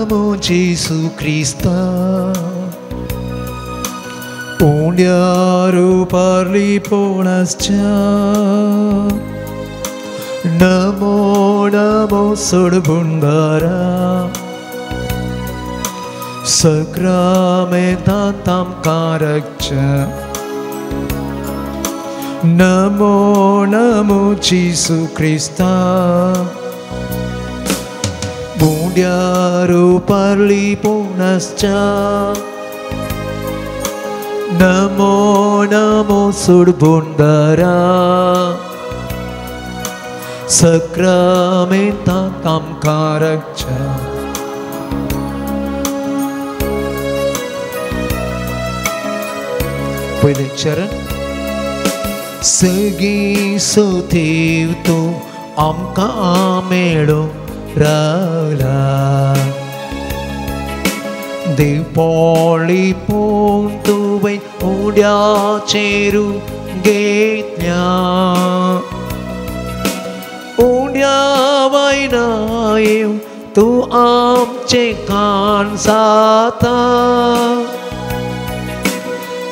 Namo Jesu Christa Punyaru parli ponascha Namo Namo Sudbundara Sakramentatam Karakcha Namo Namo Jesu Christa Punyaru parli ponascha Namo Namo Sudbundara Sakramentatam Karakcha Pwede charan Sagi sotiv tu amka amelo rala Dipoli puntu vai udia cheru getnya Udia vai naim tu am cekan sata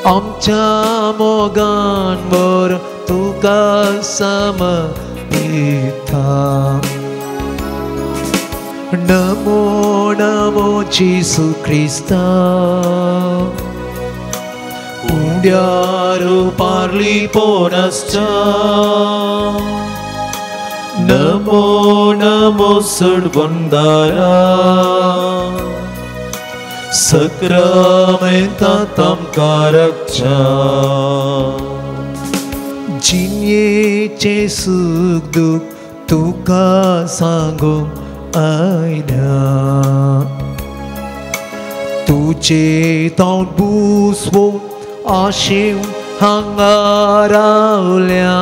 Amcha mogan bor tugas sama kita Namo Namo Jesu Christa Punyaru parli ponascha Namo Namo Sudbundara Sakramentatam Karakcha Jinye che suk duk tuka sangum aina Tuche taun buswo ashim hangaraulia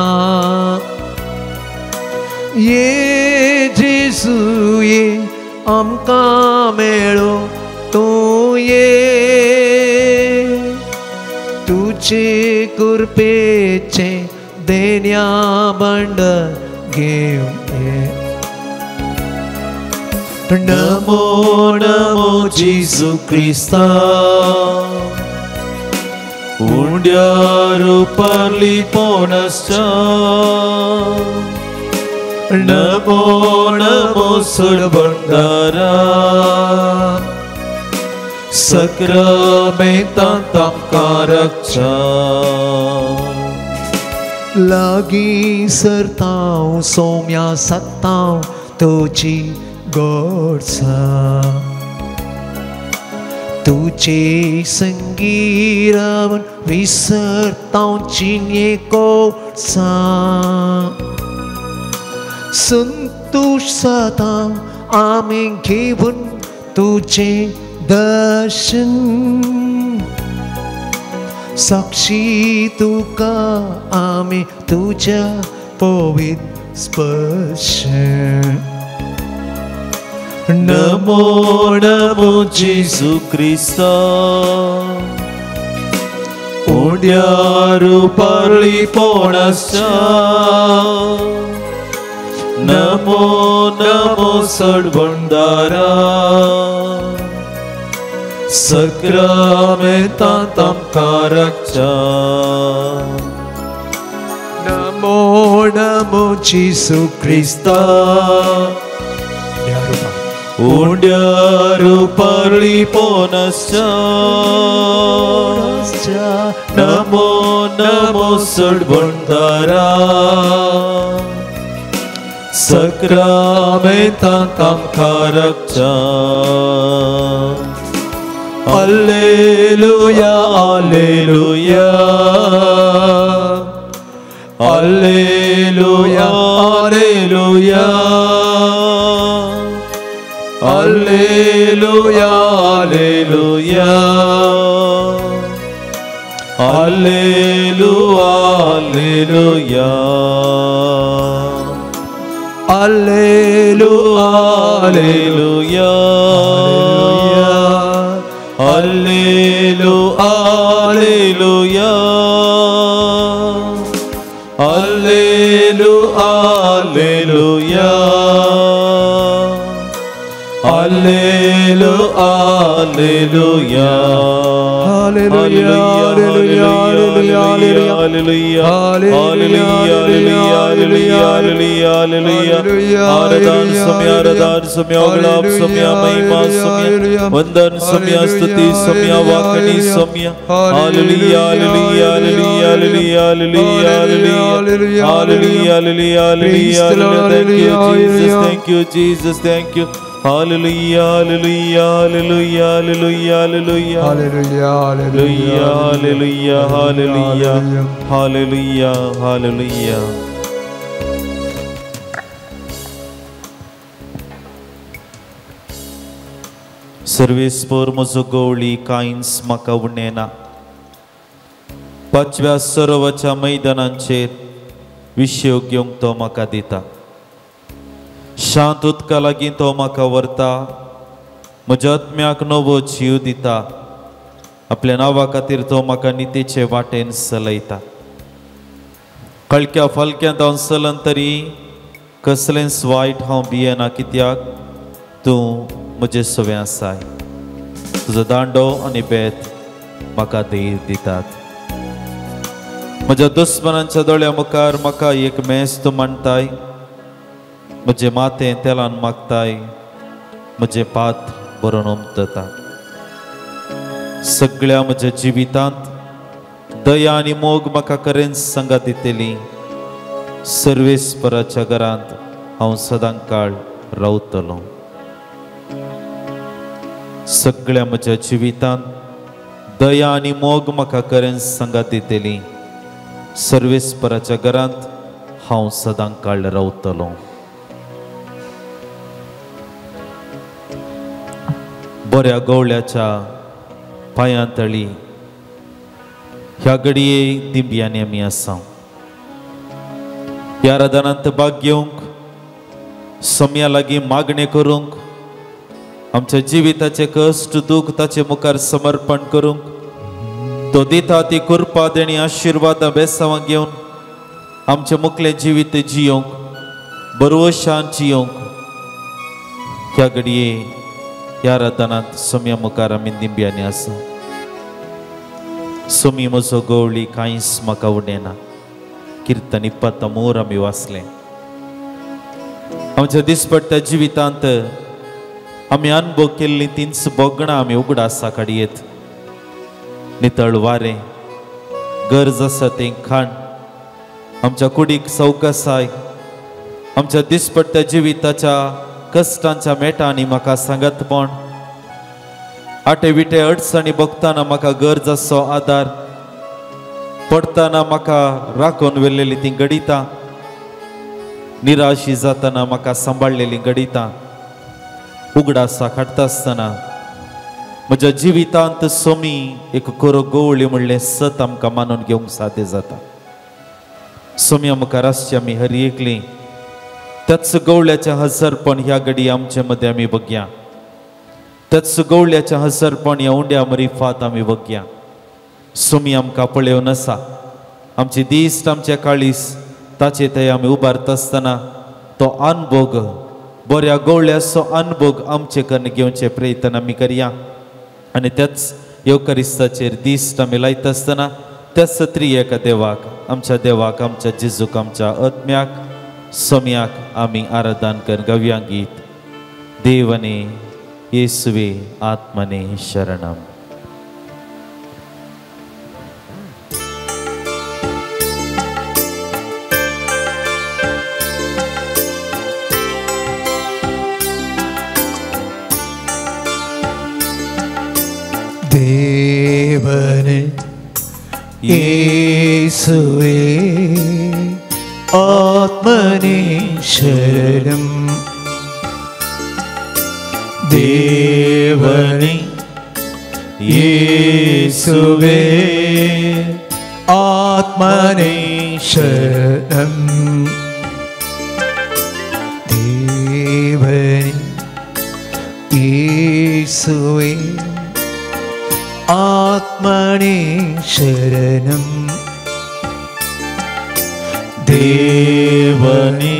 Ye Jesu ye amka melo tu ye tuche kurpeche denya banda game Namo Namo Jesu Christa Punyaru parli ponascha Namo Namo Sudbundara Sakramentatam Karakcha Lagi sertau somya sattau tuchi gorsa Tuche sangiravan visertau chinye gorsa Santush satau amin kevun tuche darshan Sakshi tuka ame tuja povit sparsha Namo Namo Jesu Christa Punyaru parli ponascha Namo Namo Sudbundara Sakramentatam Karakcha Namo Namo Jesu Christa Punyaru parli ponascha Namo Namo Sudbundara Sakramentatam Karakcha Alleluia, Alleluia Alleluia, Alleluia Alleluia, Alleluia Alleluia, Alleluia Alleluia, Alleluia Alleluia, Alleluia Alleluia, Alleluia Hallelujah. Hallelujah. Hallelujah. Hallelujah. Hallelujah. Hallelujah. आराधन समय गुलाब समय महिमा समय वंदन समय स्तुति समय वाकनी समय hallelujah hallelujah hallelujah hallelujah hallelujah hallelujah hallelujah thank you Jesus thank you Hallelujah, hallelujah, hallelujah, hallelujah, hallelujah, hallelujah, hallelujah, hallelujah, hallelujah. सर्वेस्पर म्हजो गवळी कांयच म्हाका उणेना पांचव्या सरोवाच्या मैदानांचेर विशयो घेवंक तो म्हाका दिता शांत उदका लागीं तो म्हाका व्हरता म्हज्या आत्म्याक नवो जीव दिता आपल्या नांवा खातीर तो म्हाका नितेचे वाटेन चलयता कळक्या फालक्यांत हांव चलन तरी कसलेंच वायट हांव भियेना कित्याक तूं म्हजे सवे आसाय तुजो दांडो आनी बेत म्हाका धैर्य दितात म्हज्या दुस्मनांच्या दोळ्या मुखार म्हाका एक मेस्त मांडटाय म्हजे मातें तेलान मागताय म्हजे पात बरोवन उमटता सगळ्या म्हज्या जिवितांत दया आनी मोग म्हाका खरेंच संगात दितेली सर्वेस्पराच्या घरांत हांव सदां काळ रावतलों सगळ्या म्हज्या जिवितांत दया आनी मोग म्हाका खरेंच संगात दितेली सर्वेस्पराच्या घरांत हांव सदां काळ रावतलों बऱ्या गवळ्याच्या पांयांतळी ह्या घडये दिंब्यांनी आमी आसा ह्या आराधनांत भाग घेवंक सोम्या लागीं मागणे करूंक आमच्या जिविताचे कश्ट दूख ताचे मुखार समर्पण करूंक तो दिता ती कृपा देणी आशिर्वादां बेसावां घेवन आमचे मुखले जिवीत जियोंक बरोवशान जियोंक ह्या घडये ह्या आराधनांत सोम्या मुखार आमी दिंब्यांनी आसा सोमी म्हजो गवळी कांयच म्हाका उणेना किर्तन 23 आमी वाचलें आमच्या दिसपट्ट्या जिवितांत आमी अनुभव केल्लीं तींच बोगणां आमी उगडासा काडयेत नितळ वारें गरज आसा तें खाण आमच्या कुडीक सवकासाय आमच्या दिसपट्ट्या जिविताच्या कश्टांच्या मेटांनी म्हाका सांगतपण आटे विटे अडचणी बघताना म्हाका गरज आसो आदार पडताना म्हाका राखून व्हेल्लेली ती घडिता निराशी जाताना म्हाका सांबाळलेली घडिता उगडासा काडटा आसतना म्हज्या जिवितांत सोमी एक कोरो गवळी म्हणलें सत आमकां मानून घेवंक साध्य जाता सोम्या मुखार आसची आमी हरी एकली त्याच गवळ्याच्या हजरपण ह्या घडी आमचे मदें आमी बघया त्याच गवळ्याच्या हजरपण ह्या उंड्या मरिफात आमी बघया सोमी आमकां पळयोवन आसा आमची दिश्ट आमचे काळीस ताचे थंय आमी उबारता आसतना तो अनुभोग बऱ्या गवळ्याचो अनुभोग आमचे कन्न घेवचे प्रयत्न आमी करया आनी त्याच येवकारिस्ताचेर दिश्ट आमी लायता आसतना त्याच त्रिएका देवाक आमच्या जेजूक आमच्या आत्म्याक सोम्याक आमी आराधन कर गव्या गीत देवने येसुवे आत्मने शरणम देवने येसुवे आत्मने शरणम देवने येसुवे आत्मने शरणम देवने येसुवे आत्मने शरणम देवने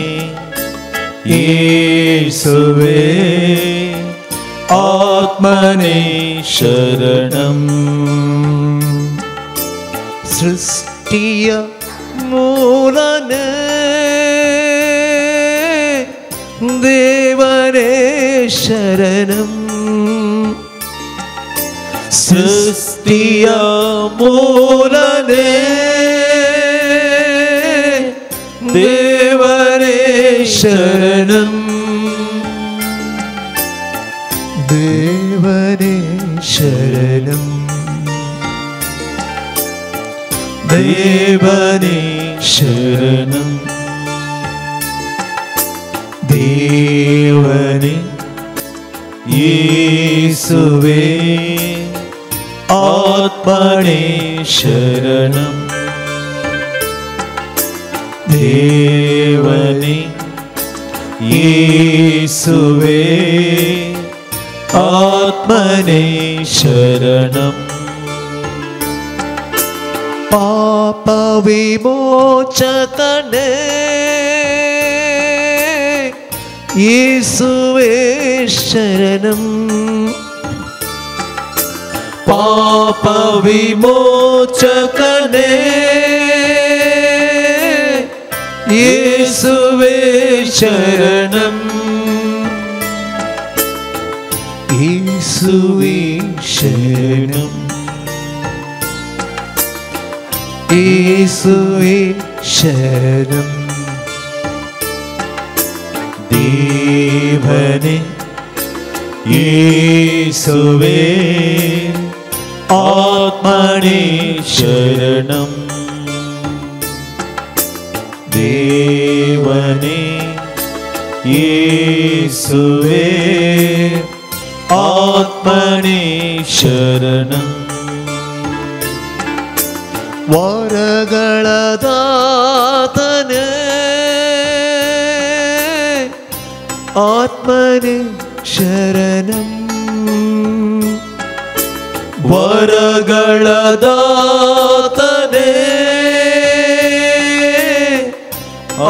येसुवे आत्मने आत्मने शरणं सृष्टिय मूलने देवने शरणं सृष्टिय मूलने देवने शरणं देवने शरणं देवने शरणं देवने येसुवे आत्मने शरणं देवने येसुवे आत्मने शरणं पाप विमोचकने येसुवे शरणं पाप विमोचकने येसुवे शरणं येसुवे शरणं येसुवे शरणं देवने येसुवे आत्मने शरणं देवने येसुवे आत्मने शरणं ವರಗಳ ದಾತನೇ ಆತ್ಮನೇ ಶರಣಂ ವರಗಳ ದಾತನೇ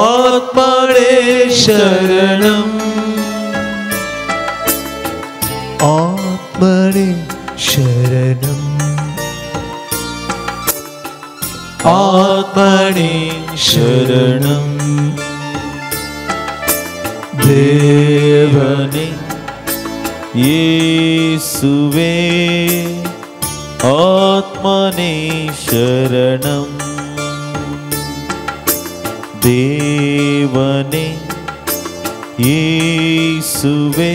ಆತ್ಮನೇ ಶರಣಂ ಆತ್ಮನೇ ಶರಣಂ आत्मने शरणं देवने येसुवे आत्मने शरणं देवने येसुवे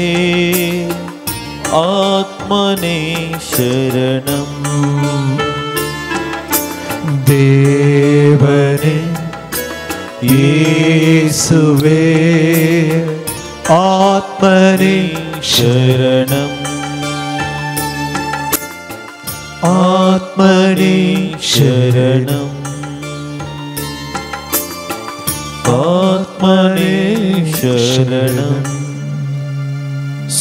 आत्मने शरणं ದೇವನೇ ಯೇಸುವೆ ಆತ್ಮನೇ शरणं ಆತ್ಮನೇ शरणं आत्मने शरणं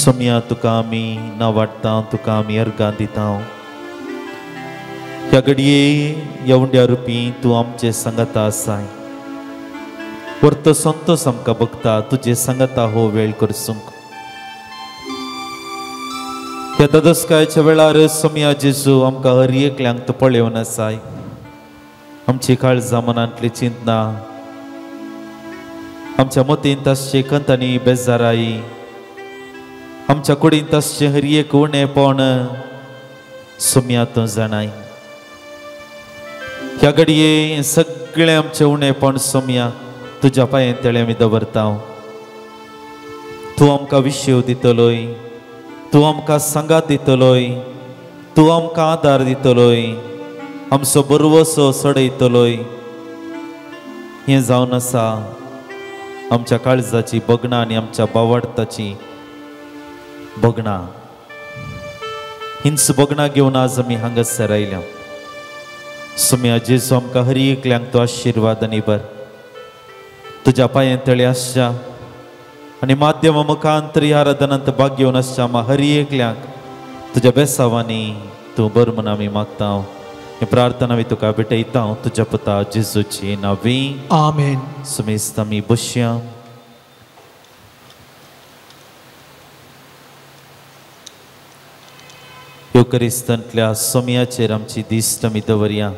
सम्या तुका आमी ना वाटता तुका आमी अर्गां दिता ह्या घडये ह्या उंड्या रुपी तूं आमचे संगता आसाय परतो संतोष आमकां बगता तुजे संगता हो वेळ करसूंक ह्या ददस्कायच्या वेळार सम्या जेजू आमकां हर एकल्यांक तूं पळयोन आसाय आमची काळजां मनांतली चिंतना आमच्या मतींत आसचे खंत आनी बेजाराई आमच्या कुडींत आसचे हर एक उणेपण सम्या तूं जाणाय ह्या घडये सगळे आमचे उणेपण सम्या तुज्या पांये तेळे आमी दवरता तूं आमकां विशेव दितलोय तूं आमकां सांगात दितलोय तूं आमकां आदार दितलोय आमचो बरवसो सोडयतलोय हें जावन आसा आमच्या काळजाची बगणां आनी आमच्या बावडताची बगणां हिंच बगणां घेवन आज आमी हांगासर आयल्या सम्या जेजू आमकां हर एकल्यांक तो आशिर्वाद आनी बर तुज्या पांये तळे आसच्या आनी माध्यम मुखांतर ह्या आराधनांत भाग घेवन आसच्या हर एकल्यांक तुज्या बेसांवांनी तूं बर म्हूण आमी मागता ही प्रार्थना मी तुका भेटयता तुझ्या पुता जेजूची नावी आमेन. सुमेस्त आमी बसया. क्रिस्तंतल्या सोमयाचेर आमची दिस्ट आमी दवरया.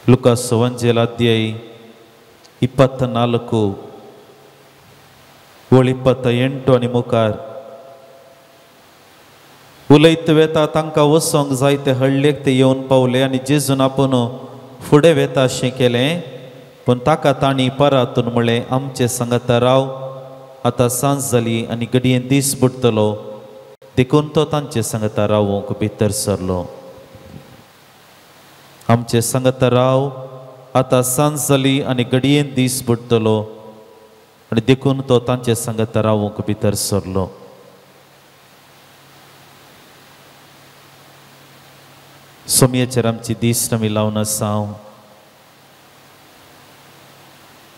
लुकास वंजेल अध्याय 24 ओळ 28 आनी मुखार उलयत वेता तांकां वसोंक जाय ते हळ्ळेक ते येवन पावले आनी जेजून आपूण फुडें वेता अशें केलें. पूण ताका तांणी परातून म्हणलें, आमचे सांगाता राव, आतां सांज जाली आनी घडयेन दीस बुडतलो. देखून तो तांचे सांगाता रावूंक भितर सरलो. आमचे सांगाता राव, आतां सांज जाली आनी घडयेन दीस बुडतलो. आनी देखून तो तांचे सांगाता रावूंक भितर सरलो. सोमयेचेर आमची दिस्ट आमी लावन आसा.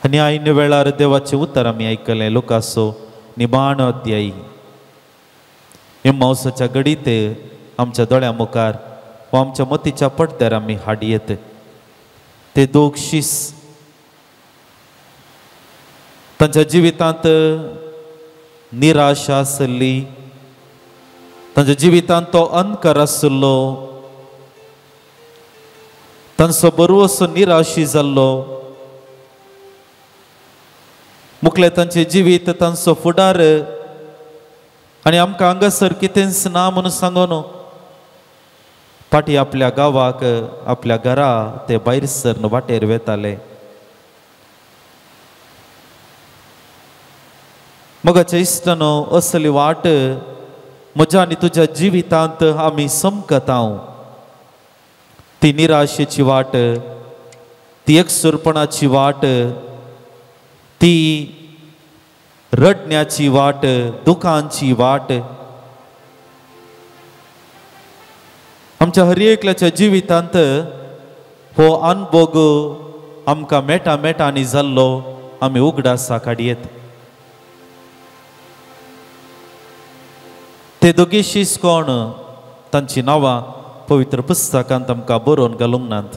आनी आयन वेळार देवाचें उतर आमी आयकलें. लुकासो निमाण अध्यायी इम्माउसाच्या घडीत आमच्या दोळ्या मुखार वा आमच्या मतीच्या पडद्यार आमी हाडयेत ते दोग शीस तांच्या जिवितांत निराशा आसली. तांच्या जिवितांत तो अंधकार आसलो. तांचो बरो असो निराशी जाल्लो. मुखले तांचे जिवीत, तांचो फुडार आनी आमकां हांगासर कितेंच ना म्हणून सांगून फाटीं आपल्या गांवाक, आपल्या घरा ते भायर सरन वाटेर वेताले. मोगाच्या इश्टानो, असली वाट म्हज्या आनी तुज्या जिवितांत आमी समकता. ती निराशेची वाट, ती एकसुरपणाची वाट, ती रडण्याची वाट, दुखांची वाट आमच्या हर एकल्याच्या जिवितांत हो अनुभव आमकां मेटा मेटांनी जाल्लो आमी उगडासा काडयेत. ते दोगी शीस कोण, तांची नांवां पवित्र पुस्तकांत आमकां बरोवन घालूंक नात.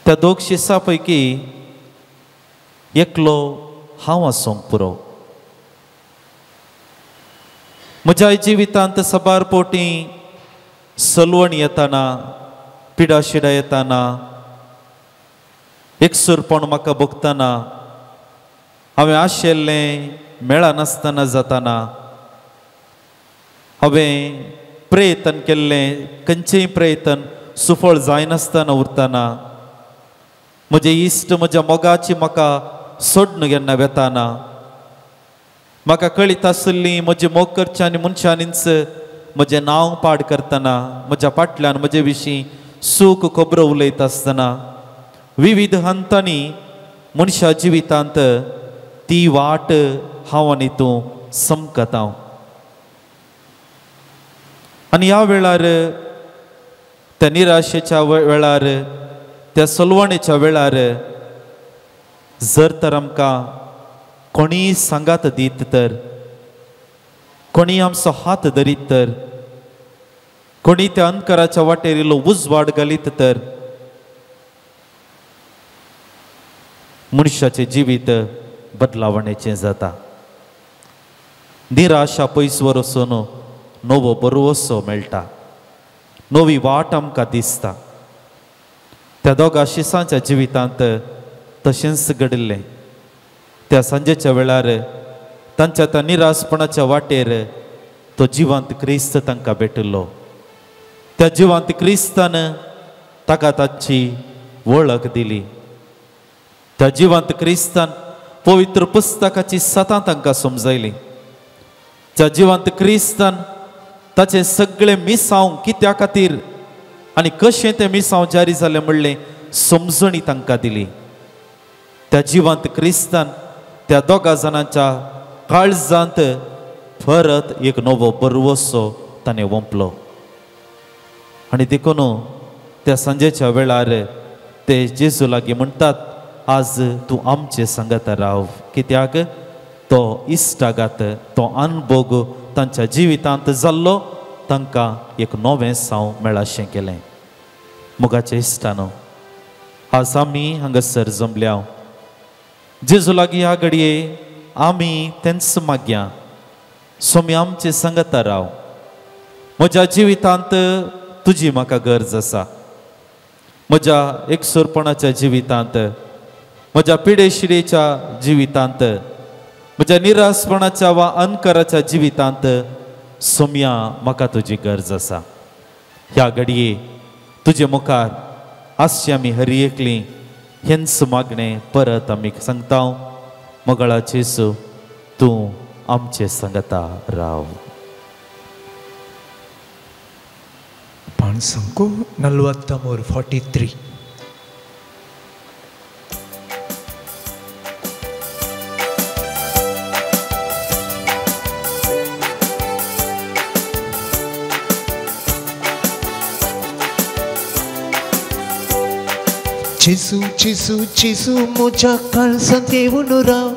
त्या दोग शिसां पैकी एकलो हांव आसूंक पुरो. म्हज्या जिवितांत सबार पोटी सलवण येताना, पिडा शिडा येताना, एकसुरपण म्हाका भोगतना, हांवें आशिल्लें मेळनासतना जाताना, हांवें प्रयत्न केल्लें खंयचेय प्रयत्न सुफळ जायनासतना उरताना, म्हजे इश्ट म्हज्या मोगाची म्हाका सोडून केन्ना वेताना, म्हाका कळीत आसली म्हजे मोग करचे आनी मनशांनीच म्हजें नांव पाड करतना, म्हज्या फाटल्यान म्हजे विशीं सूख खबरो उलयता आसतना, विविध हंतांनी मनशा जिवितांत ती वाट हांव आनी तूं समकता. आनी ह्या वेळार, त्या निराशेच्या वेळार, त्या सलवणेच्या वेळार जर तर आमकां कोणी सांगात दीत तर, कोणी आमचो हात धरीत तर, कोणी त्या अंधकाराच्या वाटेर इल्लो उजवाड घालीत तर, मनशाचें जिवीत बदलावणेचें जाता. निराशा पयस वरसून नवो बरोसो मेळटा, नवी वाट आमकां दिसता. त्या दोगा शिसांच्या जिवितांत तशेंच घडिल्लें. त्या सांजेच्या वेळार तांच्या त्या निराशपणाच्या वाटेर तो जिवंत क्रिस्त तांकां भेटलो. त्या जिवंत क्रिस्तान ताका ताची वळख दिली. त्या जिवंत क्रिस्तान पवित्र पुस्तकाची सतां तांकां समजयली. त्या जिवंत क्रिस्तान ताचे सगळे मिसांव कित्या खातीर आनी कशें तें मिसांव जारी जालें म्हणलें समजणी तांकां दिली. त्या जिवंत क्रिस्तान त्या दोगा जाणांच्या काळजांत परत एक नवो बरवसो ताणें ओंपलो. आनी देखून त्या सांजेच्या वेळार ते जेजू लागीं म्हणटात, आज तूं आमचे सांगाता राव. कित्याक तो इश्टागात, तो अनुभव तांच्या जिवितांत जाल्लो तांकां एक नवें साव मेळाशें केलें. मोगाचे इश्टानो, आज आमी हांगासर जमल्या जेजू लागीं ह्या घडये आमी तेंच मागया स्वामी आमचे संगता राव म्हज्या जिवितांत तुजी म्हाका गरज आसा म्हज्या एकसुरपणाच्या जिवितांत म्हज्या पिडेशिडेच्या जिवितांत म्हज्या निरासपणाच्या वा अनकराच्या जिवितांत सोम्या म्हाका तुजी गरज आसा ह्या घडये तुजे मुखार आसची आमी हरी एकली हेंच मागणें परत आमी सांगता मोगळा जेसू तूं आमचे संगता राव पाणसंको 43 चिसू चिसू चिसू मुझ्या काळजा देऊन राव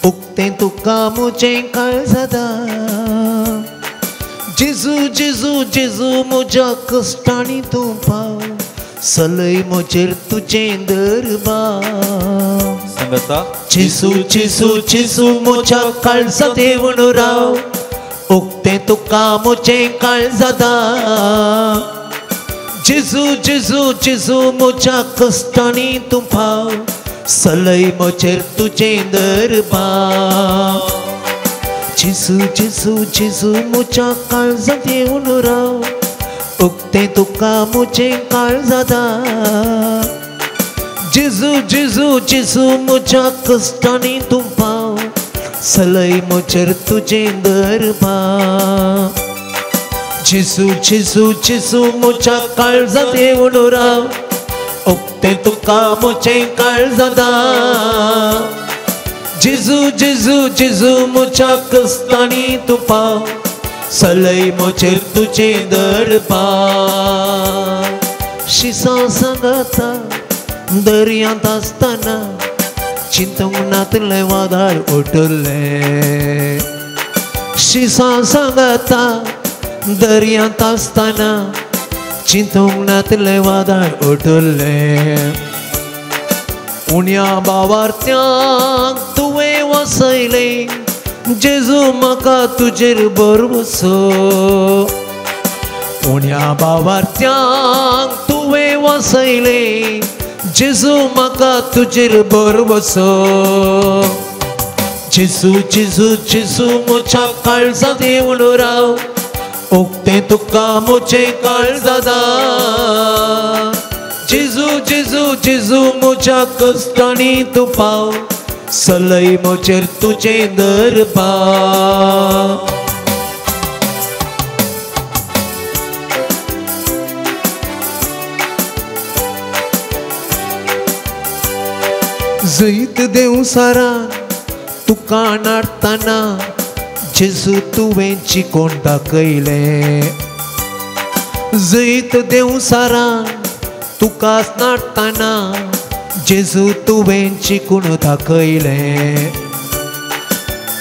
उगते तुका मुझे काळजादा जेजू जेजू जेजू मुझ्या कष्टानी तू पाव सलय मुझेर तुझे दरबार संगता चिसू चिसू चिसू मुझ्या काळजा देऊन राव उगते तुका मुझे काळजादा जेजू जेजू जेजू मुझ्या कष्टानी तू पाव सलय मुझेर तुझे दरबार जेजू जेजू जेजू मुझ्या काळजा देऊन राव उगते तुका मुझे काळजादा जेजू जेजू जेजू मुझ्या कष्टानी तू पाव सलय मुझेर तुझे दरबार जेजू जेजू जेजू मुझ्या काळजा देऊन राव उगते तुका मुझे काळजादा जेजू जेजू जेजू मुझ्या कष्टानी तू पाव सलय मुझेर तुझे दरबार शिसा सांगता दर्यांत आसतना चिंतवनांतले वादळ उठले शिसा सांगता दर्यांत आसतना चिंतवनांतले वादळ उठले उण्या भावार्थ्यांक तुवें वसयले जेजू म्हाका तुजेर भरवसो उण्या भावार्थ्यांक तुवें वसयले जेजू म्हाका तुजेर भरवसो जेजू जेजू जेजू मुझ्या काळजा देऊन राव उगते तुका मुझे काळजादा जेजू जेजू जेजू मुझ्या कष्टानी तू पाव सलय मुझेर तुझे दरबार जैत देव सारान तुका नाडतना जेजू तुवें चिकोन दाखयलें जैत देव सारान तुका नाडतना जेजू तुवें चिकून दाखयलें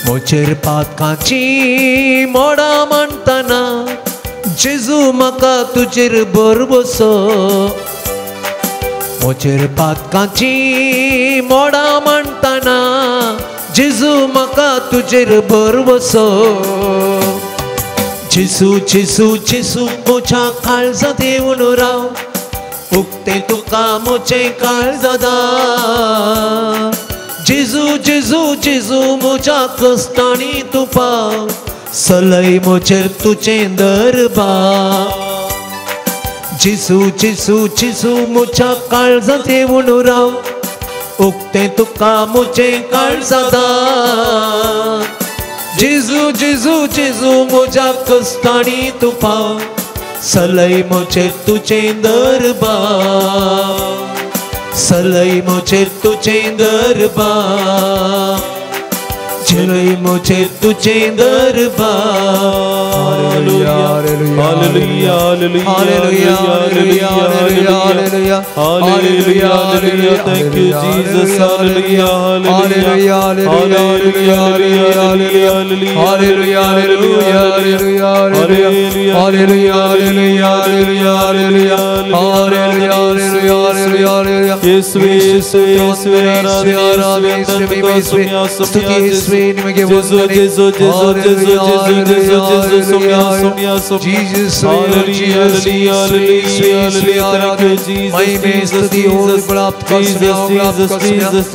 म्हजेर पातकांची मोडां मांडतना जेजू म्हाका तुजेर भरवसो म्हजेर पातकांची मोडां मांडतना जेजू म्हाका तुजेर भरवसो जेजू जेजू जेजू मुझ्या काळजा देऊन राव उगते तुका मुझे काळजादा जेजू जेजू जेजू मुझ्या कष्टानी तू पाव सलय मुझेर तुझे दरबार जेजू जेजू जेजू मुझ्या काळजा देऊन राव उगते तुका मुझे काळजादा जेजू जेजू जेजू मुझ्या कष्टानी तू पाव सलय मुझेर तुझे दरबार सलय मुझेर तुझे दरबार सलय मुझेर तुझे दरबार hallelujah hallelujah hallelujah hallelujah hallelujah hallelujah thank you Jesus hallelujah hallelujah hallelujah hallelujah hallelujah hallelujah hallelujah hallelujah hallelujah hallelujah hallelujah hallelujah hallelujah hallelujah ಯೇಸುವೆ ಯೇಸುವೆ ಯೇಸುವೆ ಆರಾಧನೆ ಸ್ತುತಿ ಯೇಸುವೆ ನಿಮಗೆ ವಂದನೆ ಯೇಸು ಯೇಸು ಯೇಸು ಯೇಸು ಯೇಸು ಯೇಸು ಸೌಮ್ಯ ಸೌಮ್ಯ ಸೌಮ್ಯ ಜೀಸಸ್ ಹalleluya hallelujah hallelujah thank you jesus ಮಹಿಮೆ ಸ್ತುತಿ ಪ್ರಾಪ್ತ Jesus Jesus Jesus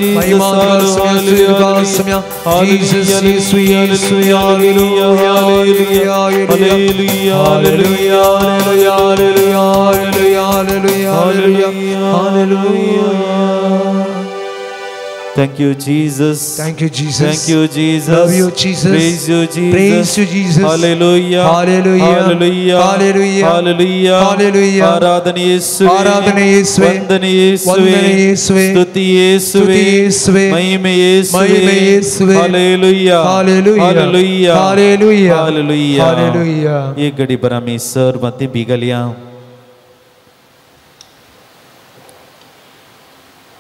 Yesu Yesu hallelujah hallelujah hallelujah hallelujah hallelujah hallelujah. Thank you Jesus. Thank you Jesus. Thank you Jesus. Love you Jesus. Praise you Jesus. Praise you Jesus. Hallelujah. Hallelujah. Hallelujah. Hallelujah. Hallelujah. Hallelujah. आराधना यीशुवे. आराधना यीशुवे. वंदना यीशुवे. वंदना यीशुवे. स्तुति यीशुवे. स्तुति यीशुवे. महिमा यीशुवे. महिमा यीशुवे. Hallelujah. Hallelujah. Hallelujah. Hallelujah. Hallelujah. Hallelujah. ये घड़ी बरा में sir मते बिगलिया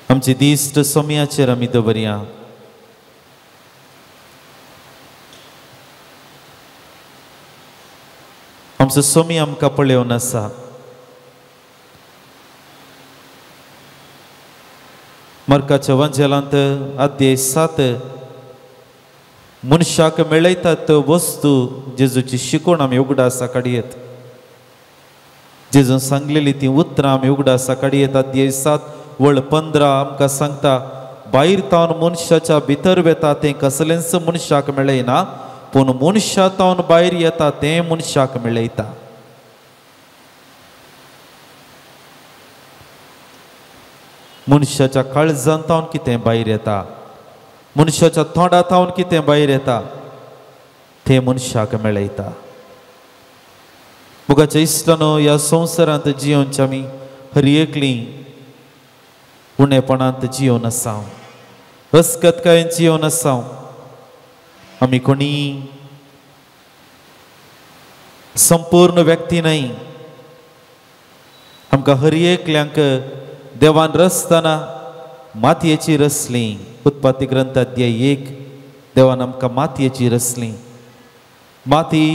आमची दिस्ट सोम्याचेर आमी दवरया आमचो सोमी आमकां पळयोन आसा मार्काच्या वंजेलांत अध्याय 7 मनशाक मेळयतात त्यो वस्तू जेजूची शिकवण आमी उगडासा काडयेत जेजून सांगलेली ती उतरां आमी उगडासा काडयेत अध्याय 7 वळ 15 आमकां सांगता भायर तावन मनशाच्या भितर वेता तें कसलेंच मनशाक मेळयना पूण मनशा तावन भायर येता तें मनशाक मेळयता मनशाच्या काळजांत तावन कितें भायर येता मनशाच्या तोंडा तावन कितें भायर येता तें मनशाक मेळयता मुगाच्या इश्टानो ह्या संवसारांत जियोनची आमी हर एकलीं उणेपणांत जियोन आसां अस्कतकायेन जियोन आसां आमी कोणी संपूर्ण व्यक्ती न्हय आमकां हर एकल्यांक देवान रचतना मातयेची रचली उत्पत्ती ग्रंथ अध्याय 1 देवान आमकां मातयेची रचली माती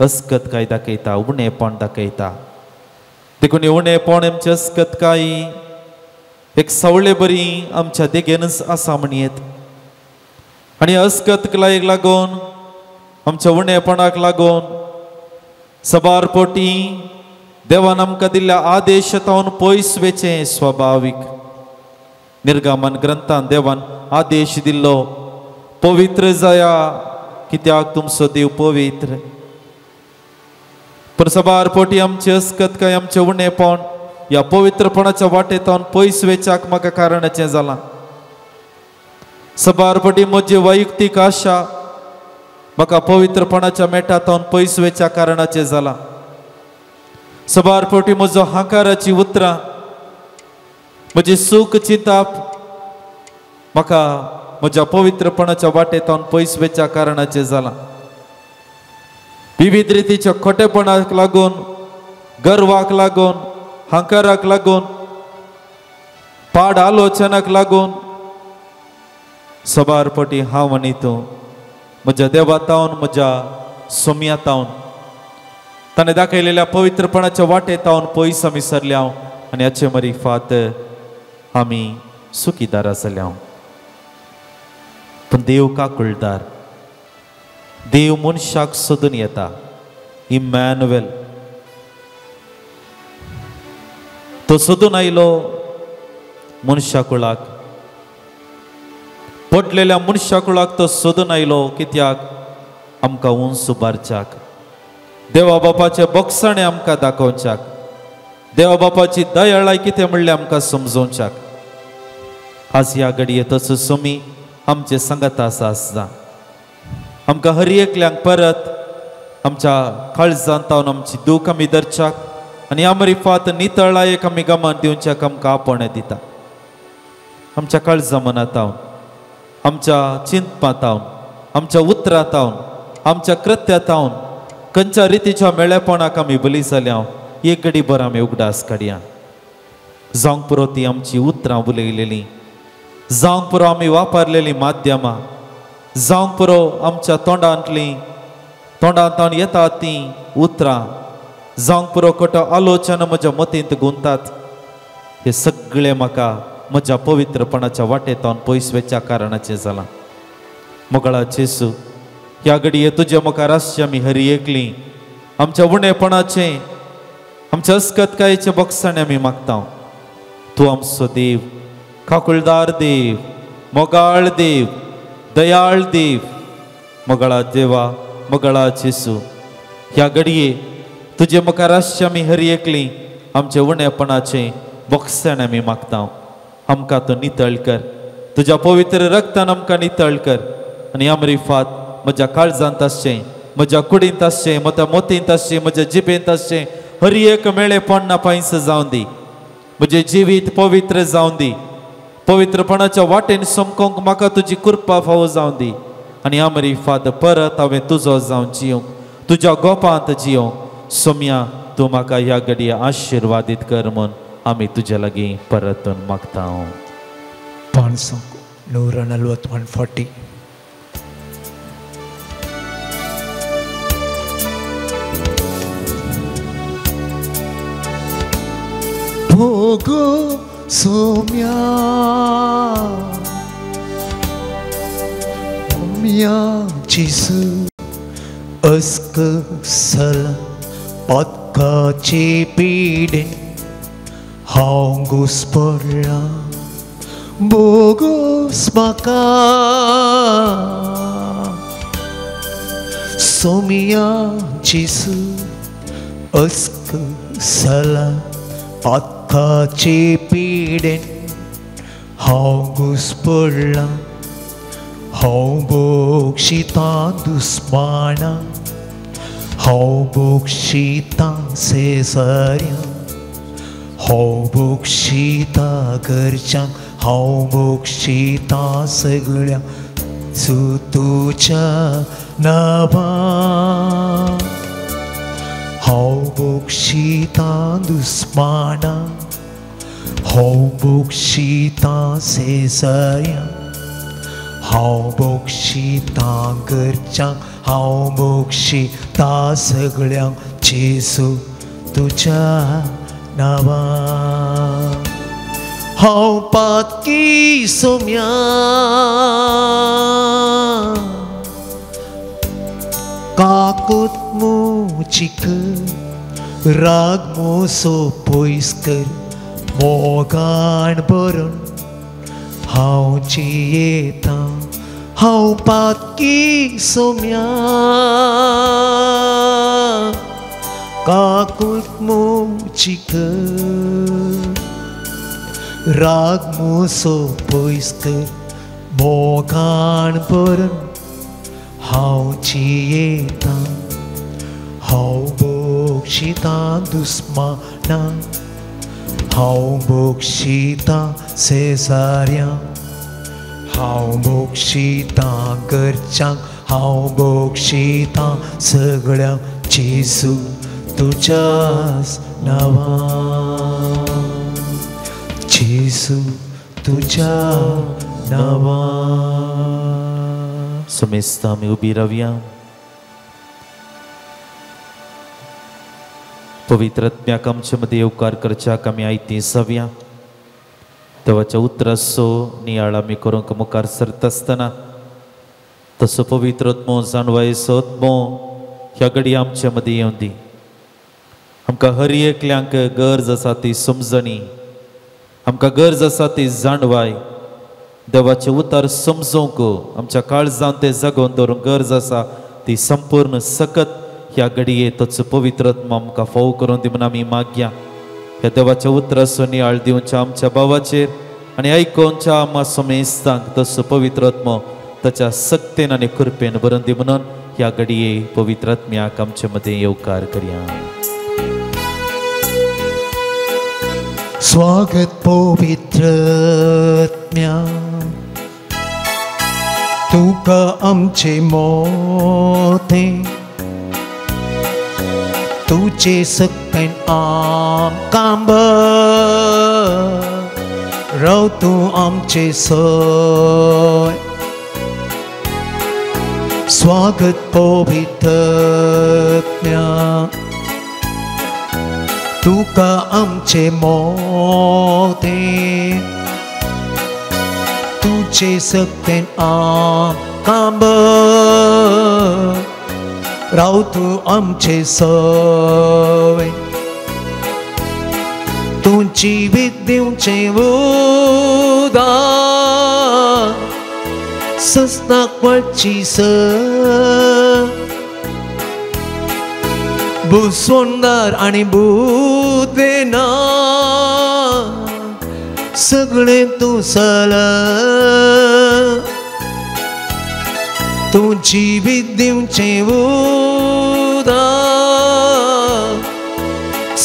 अस्कतकाय दाखयता उणेपण दाखयता देखून उणेपण आमचे अस्कतकाय एक सवळे बरी आमच्या देगेनच आसा म्हणयेत आनी अस्कतकायेक लागून आमच्या उणेपणाक लागून सबारपोटी देवान आमकां दिल्ल्या आदेश तावन पयस वेचें स्वाभाविक निर्गमन ग्रंथान देवान आदेश दिल्लो पवित्र जाया कित्याक तुमचो देव पवित्र पण सबारपोटी आमचे अस्कतकाय आमचे उणेपण ह्या पवित्रपणाच्या वाटेतावन पयस वेचाक म्हाका कारणाचें जालां सबारपोटी म्हजी वैयक्तीक आशा म्हाका पवित्रपणाच्या मेटातावन पयस वेच्या कारणाचें जालां सबारपोटी म्हजो हांकाराची उतरां म्हजी सूख चिंताप म्हाका म्हज्या पवित्रपणाच्या वाटेतावन पयस वेच्या कारणाचें जालां विविध रितीच्या खोटेपणाक लागून गर्वाक लागून हांकाराक लागून पाड आलोचनाक लागून सबारपोटी हांव आनी तूं म्हज्या देवातावन म्हज्या सोम्यातावन ताणें दाखयलेल्या पवित्रपणाच्या वाटेतावन पयस आमी सरल्या आनी हाचे मरीफात आमी सुखीदार जाल्या पण देव काकुळदार देव मनशाक सोदून येता इमॅन्युएल तो सोदून आयलो मनशा कुळाक पडलेल्या मनशा कुळाक तो सोदून आयलो कित्याक आमकां उंच उबारच्याक देवा बापाचे बोगसाणें आमकां दाखोवच्याक देवा बापाची दयाळाय कितें म्हणलें आमकां समजोवच्याक आज ह्या घडयेतच सोमी आमचे सांगात आसा आमकां हर एकल्यांक परत आमच्या काळजांतावन आमची दूख आमी धरच्याक आनी ह्या मरीफात नितळायेक आमी गमान दिवच्याक आमकां आपण दिता आमच्या काळजा मनातावन आमच्या चिंतपातावन आमच्या उतरातावन आमच्या कृत्यातावन खंयच्या रितीच्या मेळेपणाक आमी बली जाल्या एक घडी भर आमी उगडास काडया जावंक पुरो ती आमची उतरां उलयलेलीं जावंक पुरो आमी वापरलेलीं माध्यमां जावंक पुरो आमच्या तोंडांतावन येतात तीं उतरां जावंक पुरो खोटो आलोचना म्हज्या मतींत गुंतात हे सगळे म्हाका म्हज्या पवित्रपणाच्या वाटेंतल्यान पयस वेच्या कारणाचें जालां. मोगळा जेसू, ह्या घडये तुजे मुखार आसचें आमी हरी एकली आमच्या उणेपणाचें, आमच्या अस्कतकायेचें बक्षाणें आमी मागता. तूं आमचो देव, खाकुळदार देव, मोगाळ देव, दयाळ देव. मोगळा देवा, मोगळा जेसू, ह्या घडये तुजे मुखार आसचें आमी हरी एकली आमच्या उणेपणाचें बक्षाण आमी मागता. आमकां तूं नितळ कर, तुज्या पवित्र रक्तान आमकां नितळ कर. आनी अमरिफात म्हज्या काळजांत आसचें, म्हज्या कुडींत आसचें, म्हज्या मोतींत आसचें, म्हज्या जिबेंत आसचें हरी एक मेळेपण नापायस जावं दी. म्हजें जिवीत पवित्र जावं दी. पवित्रपणाच्या वाटेन समकोंक म्हाका तुजी कृपा फावो जावं दी. आनी अमरिफात परत हांवें तुजो जावं जियोंक, तुज्या गोपांत जियोंक. सोम्या तूं म्हाका ह्या घडये आशिर्वादीत कर म्हूण आमी तुजे लागीं परतून मागता. पान song 140. Bogo somia mia Jesu sala patkaचे पिडे हांगूस पडला बोगोस म्हाका सोमिया जेसू सला पातकाचे पिडेन हांगूस पडला हांव बोगशितां दुस्माना हांव बोगशितां सेसाऱ्या हांव बोगशितां घरच्यांक हांव बोगशितां सगळ्यांक तुज्या नांवान हांव बोगशितां दुस्माना हांव बोगशितां सेसाऱ्या हांव बोगशितां घरच्यांक हांव बोगशितां सगळ्यांक जेसू तुज्या नांवान हांव पातकी सोम्या काकूत मोचिक राग मोसो पयस कर मोगाण भरून हांव जियेता हांव पातकी सोम्या काकूत मोचिक राग मोसो पयस कर मोगाण भरून हांव जियेता हांव बोगशितां दुस्माना हांव बोगशितां सेसाऱ्या हांव बोगशितां घरच्यांक हांव बोगशितां सगळ्यांक जेसू तुज्याच नांवान जेसू तुज्या नांवान. समेस्त आमी उबी रावया. पवित्र आत्म्याक आमचे मदीं येवकार करच्याक आमी आयती जावया. देवाच्या उतरासो नियाळ आमी करूंक मुखार सरता आसतना तसो पवित्र आत्मो जाणवायेचो आत्मो ह्या घडये आमचे मदीं येवं दी. आमकां हर एकल्यांक गरज आसा ती समजणी, आमकां गरज आसा ती जाणवाय. देवाचे उतार समजूंक आमच्या काळजांत ते जगोवन दवरूंक गरज आसा ती संपूर्ण सकत ह्या घडये तोच पवित्र आत्मा आमकां फावो करून दी म्हूण आमी मागया. ह्या देवाच्या उतराचो नियाळ दिवच्या आमच्या भावाचेर आनी आयकोवच्या आम्हा समेस्तांक तसो पवित्र आत्मो ताच्या सक्तेन आनी कृपेन भरून दी म्हणून ह्या घडये पवित्र आत्म्याक आमचे मदें येवकार करया. स्वागत पवित्र आत्म्या तुका आमचे मोतें तुजे सकन आमकां राव तूं आमचे सोय. स्वागत पवित्र आत्म्या तुका तुका आमचे मोते तुझे सक्तेन आंब राव तू आमचे सवय तुझी विद्युचे उदार सस्नाक वळची स बुसवंदार आणि बुद्वेना सगळे तू सल तुझी विद्युचे उदार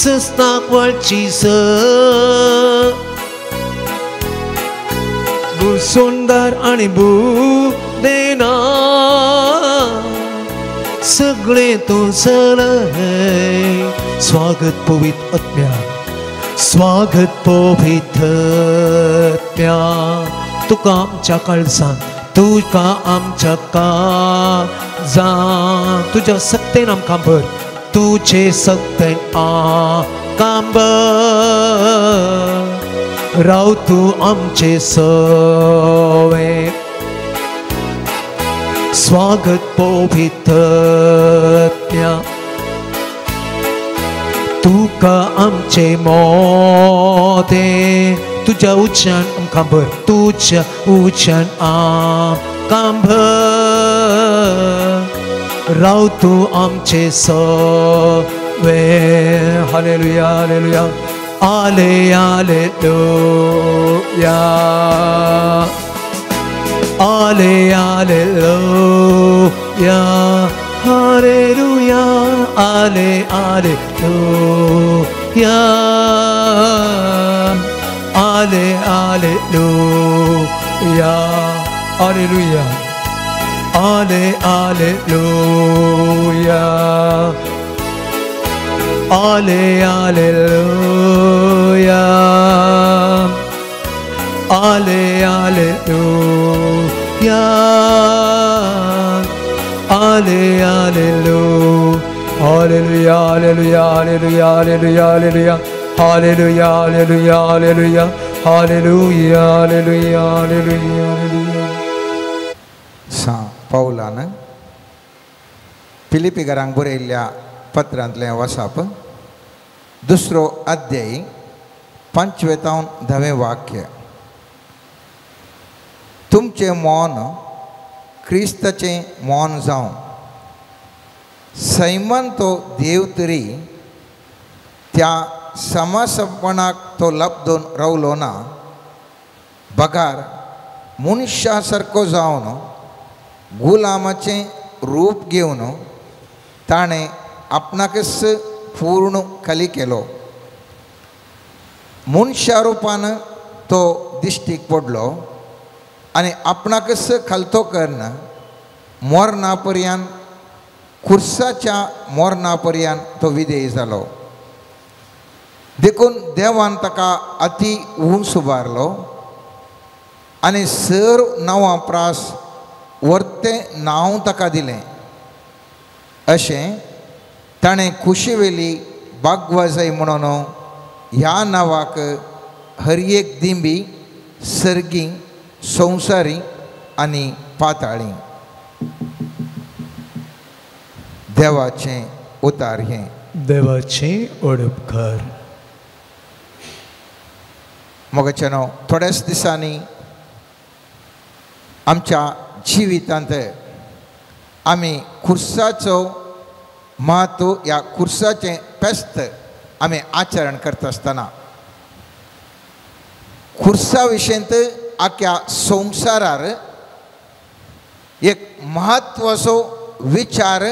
सस्नाक वळची स सुंदर आणि बुद्वेना सगळे तू सल स्वागत पवित्र आत्म्या स्वागत पवित्र आत्म्या तुका आमच्या काळजान तुका आमच्या काळजान तुझ्या सक्तेन आमकां भर तुझे सक्तेन आमकां भर राव तू आमचे सवे स्वागत पवित्र तुका आमचे मोते तुझ्या उच्चान आमकां भर तुझ्या उच्चान आमकां भर राव तू आमचे सवे हालेलुया हालेलुया आले आलेलुया आले आलेलुया हालेलुया आले आलेलुया आले आलेलुया हालेलुया आले आलेलुया आले आलेलुया आले आलेलुया आले आलेलुया hallelujah hallelujah hallelujah hallelujah hallelujah hallelujah hallelujah hallelujah hallelujah hallelujah सा पौलान फिलिपिकरांक बरयल्ल्या पत्रांतलें वाचप दुसरो अध्याय 25वें वाक्य तुमचे मौन क्रिस्ताचें मौन जावं सैमान तो देव तरी त्या समसपणाक तो लपदून रावलो ना बगार मनशा सारको जावन गुलामाचें रूप घेवन ताणें आपणाकच पूर्ण खाली केलो मनशा रुपान तो दिश्टीक पडलो आनी आपणाकच खालतो करून मोरणा पर्यंत खुर्साच्या मोरणा पर्यंत तो विधेय जालो देखून देवान ताका अति उंच उबारलो आनी सर्व नांवां प्रास वर्तें नांव ताका दिलें अशें ताणें खुशेवेली बागवाजाई म्हणून ह्या नांवाक हर एक दिंबी सर्गी संवसारी आनी पाताळी देवाचें उतार हें देवाचें ओडपकार मोगाचेनो थोड्याच दिसांनी आमच्या जिवितांत आमी खुर्साचो महत्व ह्या खुर्साचें फेस्त आमी आचरण करता आसतना खुर्सा विशयंत आख्या संवसारार एक म्हत्वाचो विचार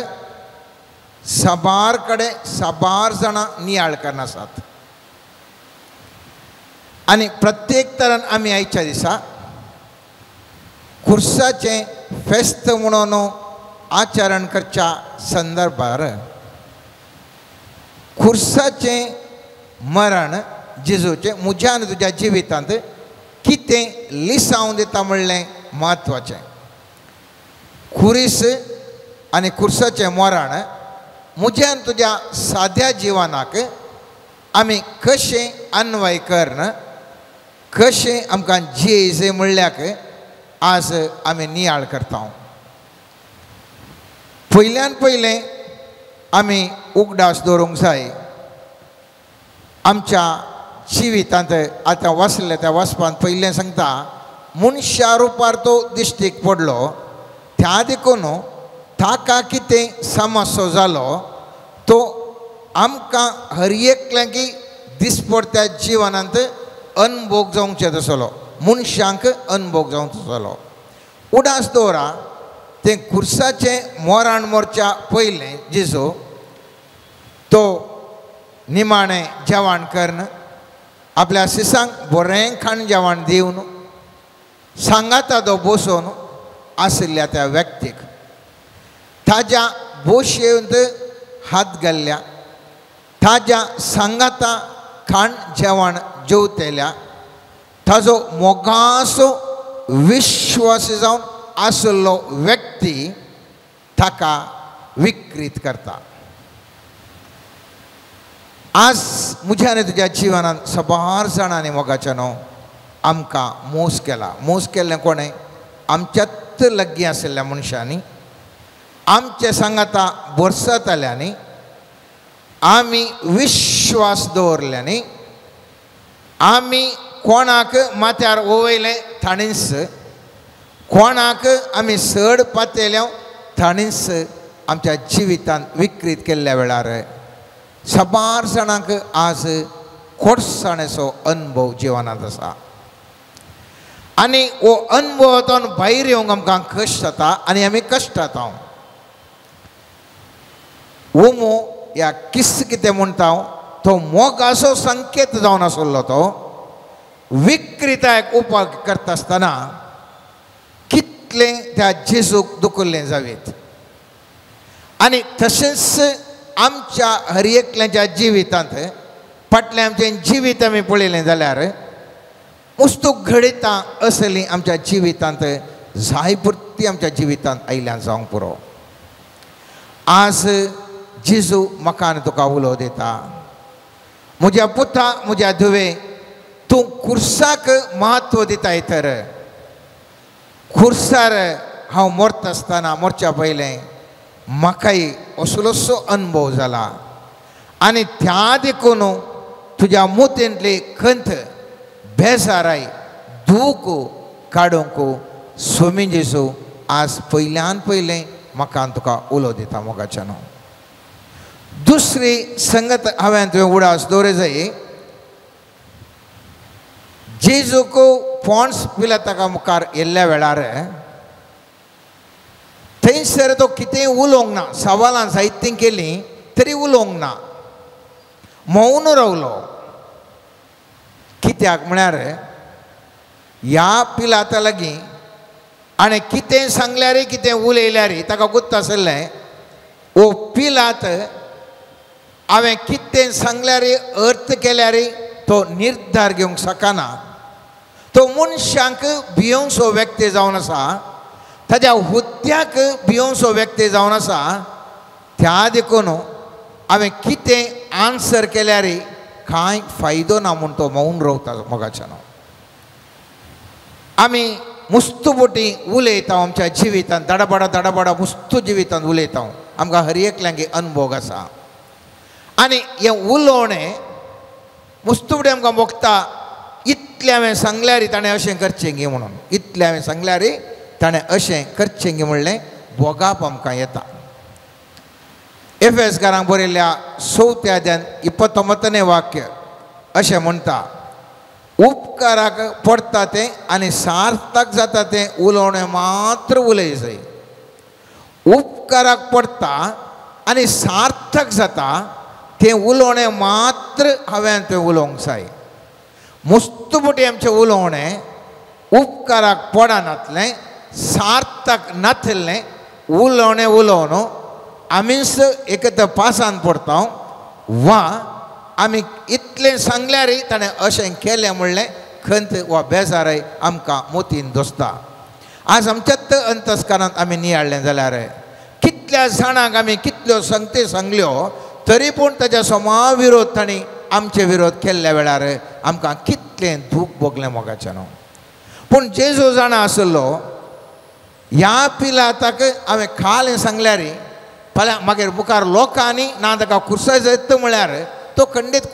सबार कडेन सबार जाणां नियाळ करना आसात आनी प्रत्येक तरान आमी आयच्या दिसा खुर्साचें फेस्त म्हणून आचरण करच्या संदर्भार खुर्साचें मरण जेजूचें म्हज्या आनी तुज्या जिवितांत कितें लिसांव दिता म्हणलें म्हत्वाचें खुरीस आनी खुर्साचें मरण म्हज्या आनी तुज्या साद्या जिवनाक आमी कशें अन्वय करन कशें आमकां जेजे म्हणल्याक आज आमी नियाळ करता. पयल्यान पयलें आमी उगडास दवरूंक जाय. आमच्या जिवितांत आतां वसले त्या वचपान पयलें सांगता मनशा रुपार तो दिश्टीक पडलो त्या देखून ताका कितें समस्या जालो तो आमकां हर एकल्याकी दिसपडत्या जिवनांत अनुभव जावंचे आसलो. मनशांक अनुभव जावंचो आसलो. उडास दवरा तें खुर्साचें मोराण मोरच्या पयलें जेजू तो निमाणें जेवण करन आपल्या सिसांक बरें खाण जेवण दिवन सांगाता तो बसून आशिल्ल्या त्या व्यक्तीक ताज्या बोशेंत हात घाल्ल्या ताज्या सांगाता खाण जेवण जेवतेल्या ताजो मोगासो विश्वासी जावन आसलो व्यक्ती ताका विकृत करता. आज म्हज्या आनी तुज्या जिवनांत सबार जाणांनी मोगाच्या न्हू आमकां मोस केला. मोस केल्लें कोणें? आमच्यात लग्गी आशिल्ल्या मनशांनी आमचे सांगाता बरसतल्यांनी आमी विश्वास दवरल्यांनी आमी कोणाक माथ्यार वयलें ताणींच कोणाक आमी सड पातयल्या ताणींच आमच्या जिवितांत विकृत केल्ल्या वेळार सबार जाणांक आज खोडसाणेचो अनुभव जिवनांत आसा. आनी हो अनुभवांतून भायर येवंक आमकां कश्ट जाता आनी आमी कश्टांत आहां. ओमो ह्या किस कितें म्हणटा तो मोगाचो संकेत जावन आसलो. तो विकृतायक उपाय करता आसतना कितलें त्या जेजूक दुखुल्लें जावेत. आनी तशेंच आमच्या हर एकल्याच्या जिवितांत फाटलें आमचें जिवीत आमी पळयलें जाल्यार वस्तू घडयता असली आमच्या जिवितांत जाय पुरती आमच्या जिवितांत आयल्यान जावंक पुरो. आज जेजू म्हाका आनी तुका उलो दिता. म्हज्या पुता म्हज्या धुवे तूं खुर्साक म्हत्व दिताय तर खुर्सार हांव मरता आसतना मरच्या पयलें म्हाकाय असलोसो अनुभव जाला आनी त्या देखून तुज्या मोतेंतली खंत बेजाराय दूख काडूंक स्वामी जेजू आज पयल्यान पयलें म्हाका तुका उलो दिता मोगाच्यान. दुसरी संगत हांवें तुवें उडास दवरे जाय. जेजूक पोंड्स पिलाताका मुखार येल्ल्या वेळार थंयसर तो कितेंय उलोवंक ना. सवालां जायतीं केलीं तरी उलोवंक ना. मौन रावलो. कित्याक म्हळ्यार ह्या पिलाता लागीं आनी कितें सांगल्यार कितें उलयल्यार ताका गुत्त आसलें ओ पिलात हांवें कितें सांगल्यार अर्थ केल्यार तो निर्धार घेवंक शकना. तो मनशांक भियोवंसो व्यक्ती जावन आसा. ताज्या हुद्द्याक भियोवंसो व्यक्ती जावन आसा. त्या देखून हांवें कितें आन्सर केल्यार कांय फायदो ना म्हूण तो मौन रावता मोगाच्यान. आमी मुस्तुबोटी उलयता आमच्या जिवितांत दडबडा मुस्तू जिवितांत उलयता. आमकां हर एकल्यांक अनुभव आसा आनी हें उलोवणें मुस्तुबडी आमकां मोगता. इतलें हांवें सांगल्यार ताणें अशें करचें गे म्हणून इतलें हांवें सांगल्यार ताणें अशें करचें गे म्हणलें बोगाप आमकां येता. एफेसकारांक बरयल्ल्या 4 अध्यायान 29वें वाक्य अशें म्हणटा उपकाराक पडटा तें आनी सार्थक जाता तें उलोवणें मात्र उलय जाय. उपकाराक पडटा आनी सार्थक जाता तें उलोवणें मात्र हांवें तें उलोवंक जाय. मुस्तुबटी आमचें उलोवणें उपकाराक पडनातलें सार्थक नासलें उलोवणें उलोवन आमीच एकत्र पासान पडटा वा आमी इतलें सांगल्यार ताणें अशें केलें म्हणलें खंत वा बेजाराय आमकां मोतीन दोसता. आज आमच्यात अंतस्कारांत आमी नियाळ्ळें जाल्यार कितल्या जाणांक आमी कितल्यो संगती सांगल्यो तरी पूण ताच्या समा विरोध तांणी आमचे विरोध केल्ल्या वेळार आमकां कितलें दूख भोगलें मोगाचें न्हू. पूण जेजू जाणा आसलो ह्या पिलाताक हांवें काल हें सांगल्यार फाल्यां मागीर मुखार लोकांनी ना ताका कुर्साय जायत म्हळ्यार तो खंडीत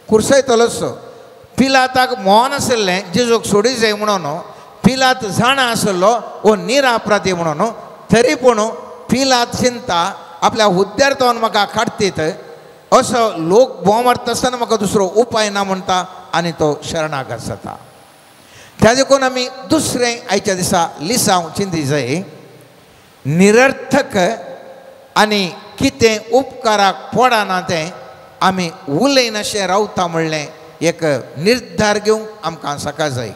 कुर्सायतलोच. पिलाताक मोहन आसलें जेजूक सोडी जाय म्हणून पिलात जाणा आसलो वो निरापराधी म्हणून. तरी पूण पिलात चिंता आपल्या हुद्द्यार तो म्हाका काडटीत असो लोक भोंवरता आसतना म्हाका दुसरो उपाय ना म्हणटा आनी तो शरणागत जाता. त्या देखून आमी दुसरें आयच्या दिसा लिसांव चिंती जाय. निरर्थक आनी कितें उपकाराक पडना तें आमी उलयनाशें रावता म्हणलें एक निर्धार घेवंक आमकां सकाळ जाय.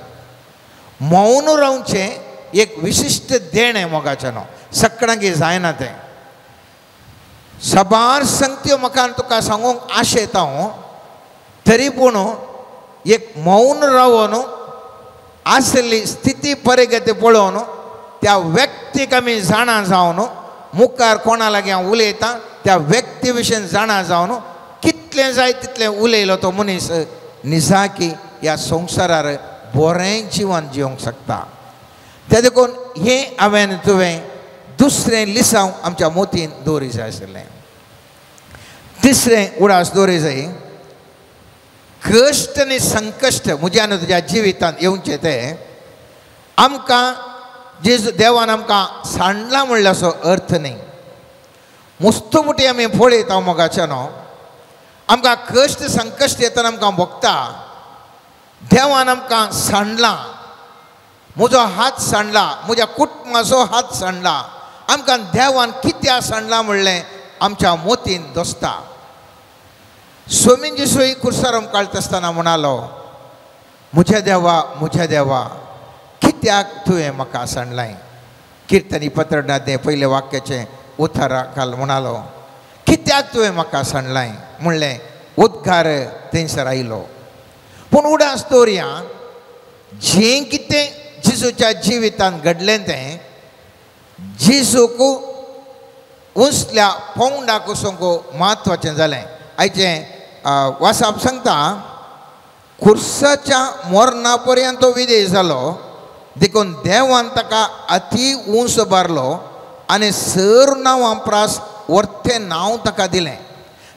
मौन रावचें एक विशिश्ट देण हें मोगाचें न्हू. सगळ्यांक जायना तें. सबार संगत्यो म्हाका तुका सांगूंक आशेता हांव. तरी पूण एक मौन रावन आसली स्थिती परिगती पळोवन त्या व्यक्तीक आमी जाणा जावन मुखार कोणा लागीं हांव उलयतां त्या व्यक्ती विशीं जाणा जावन कितलें जाय तितलें उलयलो तो मनीस निजाकी ह्या संवसारार बरें जिवन जिवंक शकता. त्या देखून हें हांवें तुवें दुसरें लिसांव आमच्या मोतीन दवरी जाय आसलें. तिसरें उडास दवरी जाय. कश्ट आनी संकश्ट म्हज्या आनी तुज्या जिवितांत येवचें तें आमकां जेजू देवान आमकां सांडला म्हणल्याचो अर्थ न्ही. मुस्तमुटी आमी पळयता मोगाचें न्हू. आमकां कश्ट संकश्ट येतना आमकां भोगता देवान आमकां सांडला. म्हजो हात सांडला, म्हज्या कुटुंबाचो हात सांडला. आमकां देवान कित्याक सांडला म्हणलें आमच्या मोतीन दोसता. स्वामीन जेसूय कुर्सार काडटा आसतना म्हणालो म्हज्या देवा कित्याक तुवें म्हाका सांडलाय. किर्तनी पत्रडाचे पयले वाक्याचें उताराकाल म्हणालो कित्याक तुवें म्हाका सांडलाय म्हणलें उद्गार थंयसर आयलो. पूण उडास दवरया जें कितें जेजूच्या जिवितांत घडलें तें जेजूक उसल्या पोंडाक वचूंक म्हत्वाचें जालें. आयचें वाचप सांगता कुर्साच्या मरणा पर्यंत तो विदेय जालो देखून देवान ताका अति उंच बारलो आनी सर नांवां प्रास वर्थे नांव ताका दिलें.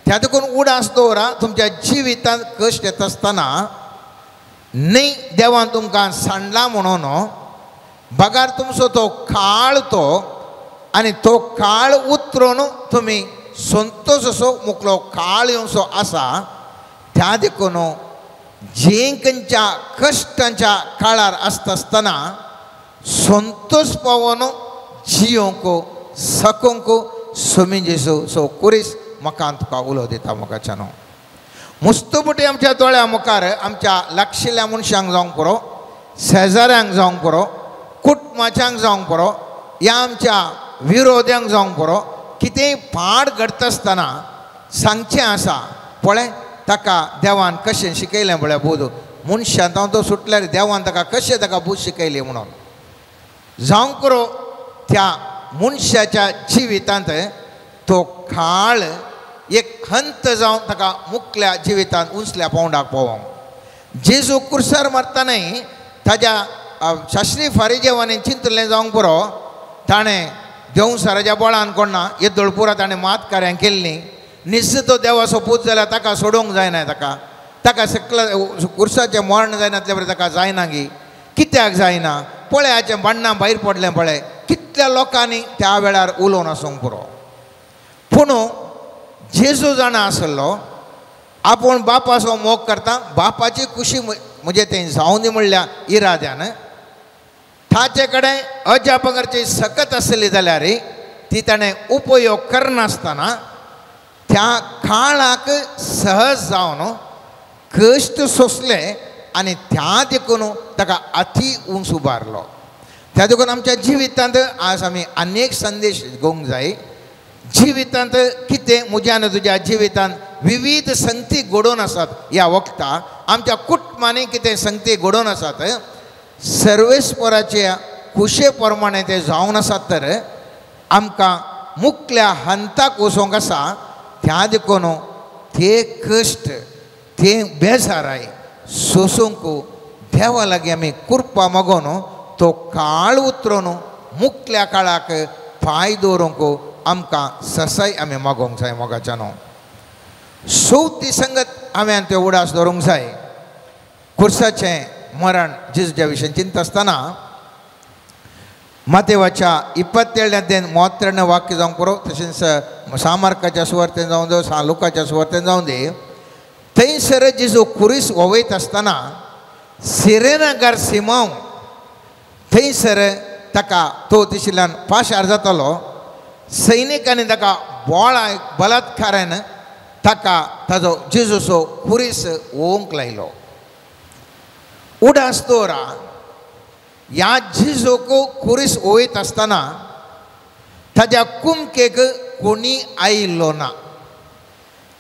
त्या देखून उडास दवरा तुमच्या जिवितांत कश्ट येता आसतना न्ही देवान तुमकां सांडला म्हणून बगार तुमचो तो काळ तो आनी तो काळ उतरून तुमी संतोश असो मुकलो काळ येवचो आसा. त्या देखून जेंकच्या कश्टांच्या काळार आसता आसतना संतोश पावोन जियोंक सकूंक स्वामी जेजू सो कुरीस म्हाका तुका उलो दिता मोगाचें न्हू. मुस्तमुटी आमच्या दोळ्या मुखार आमच्या लागशिल्ल्या मनशांक जावंक पुरो, शेजाऱ्यांक जावंक पुरो, कुटुंबाच्यांक जावंक पुरो, ह्या आमच्या विरोध्यांक जावंक पुरो कितेंय पाड घडटा आसतना सांगचें आसा पळय ताका देवान कशें शिकयलें पळय बोध मनशांत हांव तो सुटल्यार देवान ताका कशें ताका बूध शिकयली म्हणून. जावंक पुरो त्या मनशाच्या जिवितांत तो काळ एक हंत जावन ताका मुखल्या जिवितांत उंचल्या पोंडाक पावोंक. जेजू कुर्सार मरतानाय ताज्या शास्त्री फारिजेवानी चिंतलें जावंक पुरो ताणें देवसाराच्या बळान कोणा येदोळपुरा ताणें मात कार्यां केल्लीं. निश्चित तो देवाचो पूत जाल्यार ताका सोडूंक जायना. ताका सकल कुर्साचें मरण जायनातल्या बरें ताका जायना गी. कित्याक जायना पळय हाचें भांडणां भायर पडलें पळय कितल्या लोकांनी त्या वेळार उलोवन आसूंक पुरो. पूण जेजू जाणा आसलो आपूण बापाचो मोग करता बापाची खुशी म्हणजे तें जावं दी म्हणल्या इराद्यान ताचे कडेन अजापगरची सकत आसली जाल्यार ती ताणें उपयोग करनासतना त्या काळाक सहज जावन कश्ट सोंसले आनी त्या देखून ताका अति उंच उबारलो. त्या देखून आमच्या जिवितांत आज आमी आनी एक संदेश घेवंक जाय. जिवितांत कितें म्हज्या आनी तुज्या जिवितांत विविध संगती घडोवन आसात. ह्या वखदां आमच्या कुटुंबांनी कितें संगती घडोवन आसात सर्वेस्पराच्या खुशे प्रमाणे ते जावन आसात तर आमकां मुखल्या हंताक वचोंक आसा. त्या देखून ते कष्ट ते बेजाराय सोसूंक देवा लागीं आमी कृपा मागोन तो काळ उतरोन मुखल्या काळाक पांय दवरूंक आमकां ससाय आमी मागोंक जाय मोगाच्यानो. चवथी संगत हांवें तें उडास दवरूंक जाय. कुर्साचें मरण जेजूच्या विशयी चिंता आसतना मातेवाच्या 27 वाक्य जावंक पुरो, तशेंच सामार्काच्या सुवार्तेन जावं दे, लुकाच्या सुवार्तेन जावं दे, थंयसर जेजू कुरीस वोवयत आसतना सिरेनगार सिमांव थंयसर ताका तो दिशिल्ल्यान पाशार जातालो. सैनिकांनी ताका बलात्कारान ताका ताजो जेजूचो कुरीस वोवंक लायलो. उडास दवरा, ह्या जेजूक कुरीस वोवयत आसतना ताज्या कुमकेक कोणी आयिल्लो ना.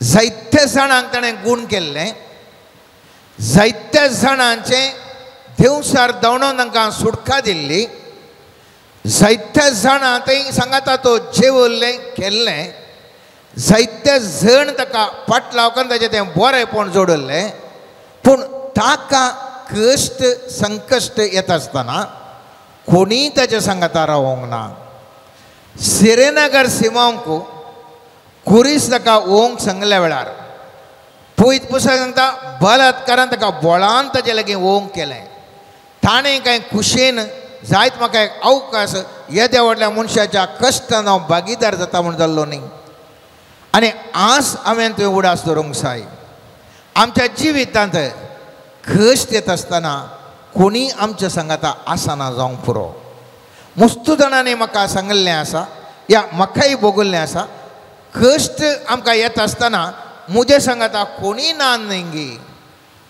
जायत्या जाणांक ताणें गूण केल्लें, जायत्या जाणांचें देवसार दवणोवन तांकां सुटका दिल्ली, जायत्या जाणां थंय सांगाता तो जेवल्लें केल्लें, जायत्या जण ताका फाटलाव करून ताचें तें बरेंपण जोडल्लें. पूण ताका कश्ट संकश्ट येता आसतना कोणीय ताच्या सांगाता रावोंक ना. सिरेनगार सिमांक कुरीस ताका वोवंक सांगल्या वेळार पयत पुस्तक सांगता बलात्कारान ताका बोळान ताचे लागीं वोवंक केलें. ताणें कांय खुशेन जायत म्हाका एक अवकाश येद्या व्हडल्या मनशाच्या कश्टान हांव भागीदार जाता म्हूण जाल्लो न्ही. आनी आज हांवें तुवें उडास दवरूंक जाय. आमच्या जिवितांत कश्ट येता आसतना कोणी आमच्या सांगाता आसना जावंक पुरो. मस्त जाणांनी म्हाका सांगल्लें आसा, या म्हाकाय भोगल्लें आसा, कश्ट आमकां येता आसतना मुजे सांगाता कोणी ना न्ही,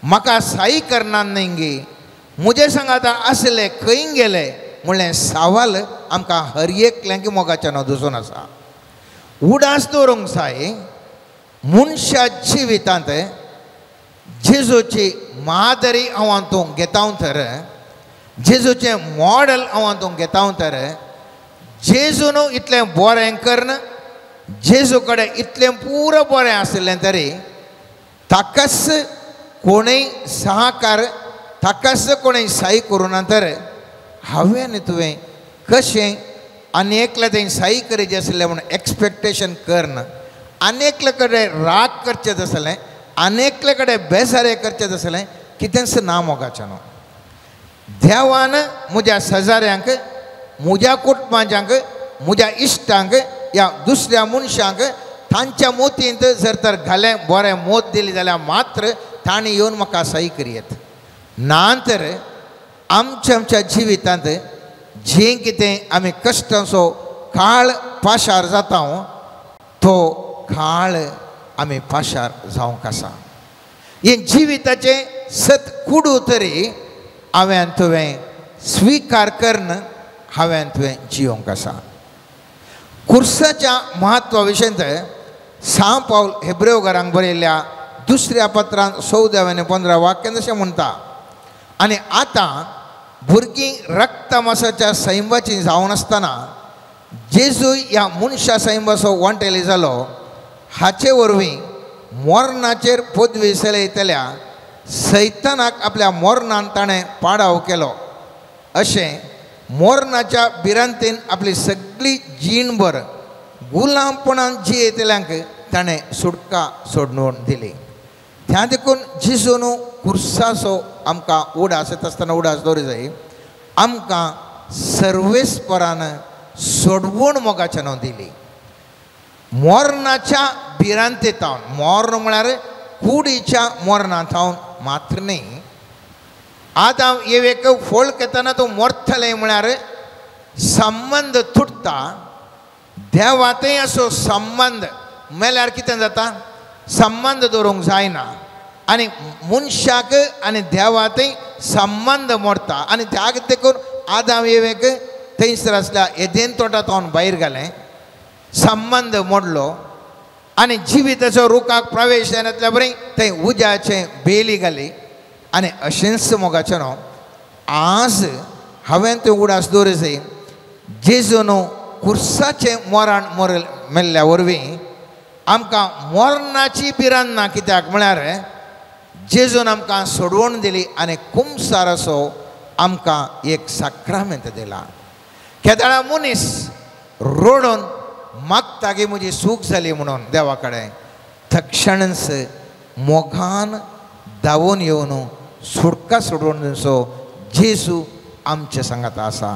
म्हाका साई करना न्ही, मुजे सांगाता आसले खंय गेले म्हणलें सवाल आमकां हर एकल्यांक मोगाच्यान दिसून आसा. उडास दवरूंक जाय. मनशा जिवितांत जेजूची मादरी हांव हातूंत घेता तर, जेजूचें मॉडल हांव हातूंत घेता तर, जेजून इतलें बरें करन, जेजू कडेन इतलें पुरो बरें आसलें तरी ताकाच कोणूय सहकार, ताकाच कोणूय साई करूना तर हांवें तुवें कशें आनेकल्या थंय साई करचें आसलें म्हूण एक्सपेक्टेशन करना, आनेकल्या कडेन राग करचें आसलें, आनेकल्या कडेन बेजारे करचें आसलें, कितेंच ना मोगाच्यान. देवान म्हज्या शेजाऱ्यांक, म्हज्या कुटुंबाच्यांक, म्हज्या इश्टांक, या दुसऱ्या मनशांक तांच्या मोतींत जर तर घालें बरें मोत दिली जाल्यार मात्र तांणी येवन म्हाका सही करियेत. नांतर आमच्या जिवितांत जें कितें आमी कश्टांचो काळ पाशार जाता तो काळ आमी पाशार जावंक आसा. हे जिविताचें सत कुडू तरी हांवें तुवें स्विकार करन हांवें तुवें जियोंक आसा. कुर्साच्या महत्वा विशयी सांव पावल हेब्रेवकारांक बरयल्ल्या दुसऱ्या पत्रांत 14 आनी 15 वाक्यान अशें म्हणटा, आनी आतां भुरगीं रक्त मांसाच्या सैमाची जावन आसतना जेजूय ह्या मनशा सैमाचो वांटेली जालो, हाचे वरवीं मोरणाचेर पदवी चलयतल्या सैतानाक आपल्या मोरणान ताणें पाडाव केलो. अशें मोरणाच्या भिरांतीन आपली सगळी जीणभर गुलामपणान जियेतल्यांक ताणें सुटका सोडून दिली. त्या देखून जेजून कुर्साचो आमकां उडास येता आसतना उडास दवरूं जाय. आमकां सर्वेस्परान सोडवून मोगाच्यान दिली. मोरणाच्या भिरांतींतावन, मोर्ण म्हळ्यार कुडीच्या मोरणांतावन मात्र न्ही. आतां एक फोळक येतना तूं मोरतलें म्हळ्यार संबंद तुटता. देवातय असो संबंद मेल्यार कितें जाता, संबंद दवरूंक जायना आनी मनशाक आनी देवातय संबंद मोडटा. आनी त्या देखून आदाम एक थंयसर आसल्या येदेन तोटांतावन भायर घालें, संबंद मोडलो आनी जिविताचो रुखाक प्रवेश जायनातल्या बरें थंय उज्याचे बेली घाली. आनी अशेंच मोगाचें आज हांवें तें उडास दवरूं जाय. जेजून कुर्साचें मरण मेल्ल्या वरवीं आमकां मोरणाची भिरांत ना कित्याक म्हळ्यार जेजून आमकां सोडवण दिली आनी खुमसार असो आमकां एक साक्रामेंत दिला. केदाळा मनीस रोडून मागता की म्हजी सूख जाली म्हणून देवा कडेन तक्षणच मोगान धांवून येवन सुटका सोडवून दिवचो जेजू आमचे सांगात आसा.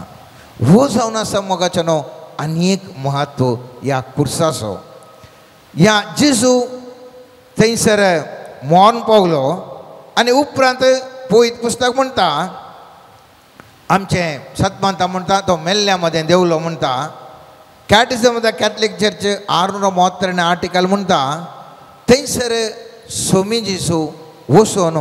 हो जावन आसा मोगाचो न्हू आनी एक म्हत्व ह्या कुर्साचो. ह्या जेजू थंयसर मॉर्न पावलो आनी उपरांत पळयत पुस्तक म्हणटा आमचे सतमांता म्हणटा तो मेल्ल्या मदें देवलो म्हणटा. Catechism of the Catholic church 632 article म्हणटा थंयसर सोमी जेजू वचून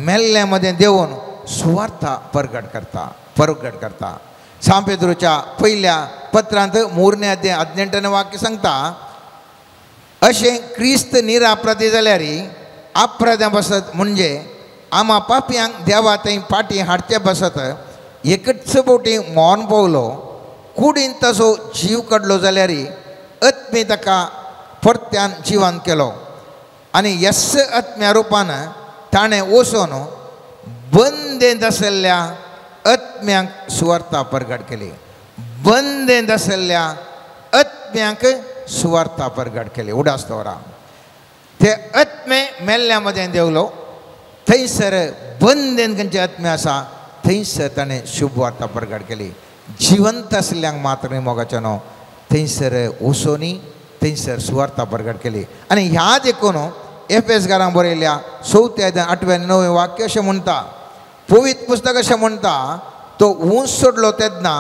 मेल्ल्या मदें देवून सुवार्ता प्रगट करता. सांत पेद्रूच्या पयल्या पत्रांत 3 अध्याय 18 वाक्य सांगता अशें क्रिस्त निरापराधी जाल्यार अपराध्या बसत म्हणजे आमा पापयांक देवा थंय पाटी हाडचे बसत एकच बोटी मॉर्न पावलो कुडीन ताचो जीव काडलो जाल्यार आत्मे ताका परत्यान जिवंत केलो आनी यस्स आत्म्या रुपान ताणें वचून बंदेंत आसलेल्या आत्म्यांक सुवार्ता प्रगट केली. बंदेंत आसलेल्या आत्म्यांक सुवार्ता प्रगट केली. उडास दवरा ते आत्मे मेल्ल्या मदें देवलो थंयसर बंदेंत खंयचे आत्मे आसा थंयसर ताणें शुभ वार्ता प्रगट केली. जिवंत आसल्यांक मात्र न्ही मोगाचें न्हू थंयसर वचोनी थंयसर सुवार्ता प्रगट केली. आनी ह्या देखून एफेसकारांक बरयल्या 4 अध्याय 8 आनी 9 वाक्य अशें म्हणटा पवित्र पुस्तक अशें म्हणटा तो ऊंच सोडलो तेन्ना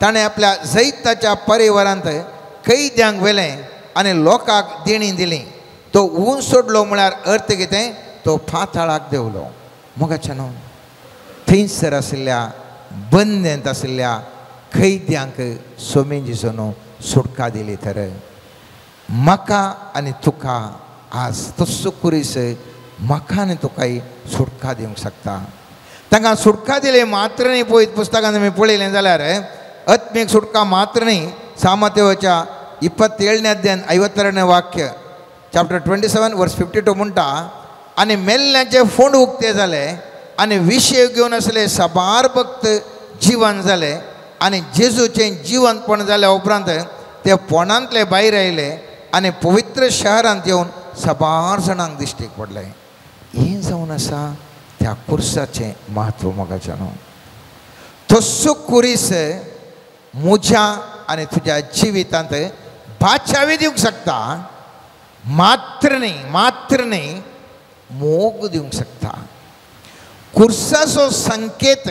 ताणें आपल्या जैताच्या परिवारांत कैद्यांक व्हेलें आनी लोकांक देणी दिली. तो ऊंच सोडलो म्हळ्यार अर्थ कितें तो पाताळाक देवलो. मोगाचें न्हू थंयसर आशिल्ल्या बंदेंत आशिल्ल्या कैद्यांक सोमी जेजून सुटका दिली. तर म्हाका आनी तुका आज तसो कुरीस म्हाका आनी तुकाय सुटका दिवंक शकता. तांकां सुटका दिली मात्र न्ही पळयत पुस्तकांत आमी पळयलें जाल्यार आत्मीक सुटका मात्र न्ही. सामर्थ्याच्या 27 अध्याय 52 वाक्य चॅप्टर 27 वर्स 52 म्हणटा आनी मेल्ल्यांचे फोंड उक्ते जाले आनी विशय घेवन आसले साबार भक्त जिवंत जाले आनी जेजूचें जिवंतपण जाल्या उपरांत ते पोंडांतले भायर आयले आनी पवित्र शहरांत येवन साबार जाणांक दिश्टीक पडले. हें जावन आसा त्या कुर्साचें म्हत्व मोगाचें न्हू. तसो कुरीस म्हज्या आनी तुज्या जिवितांत बादशावी दिवंक शकता मात्र न्ही मोग दिवंक शकता. कुर्साचो संकेत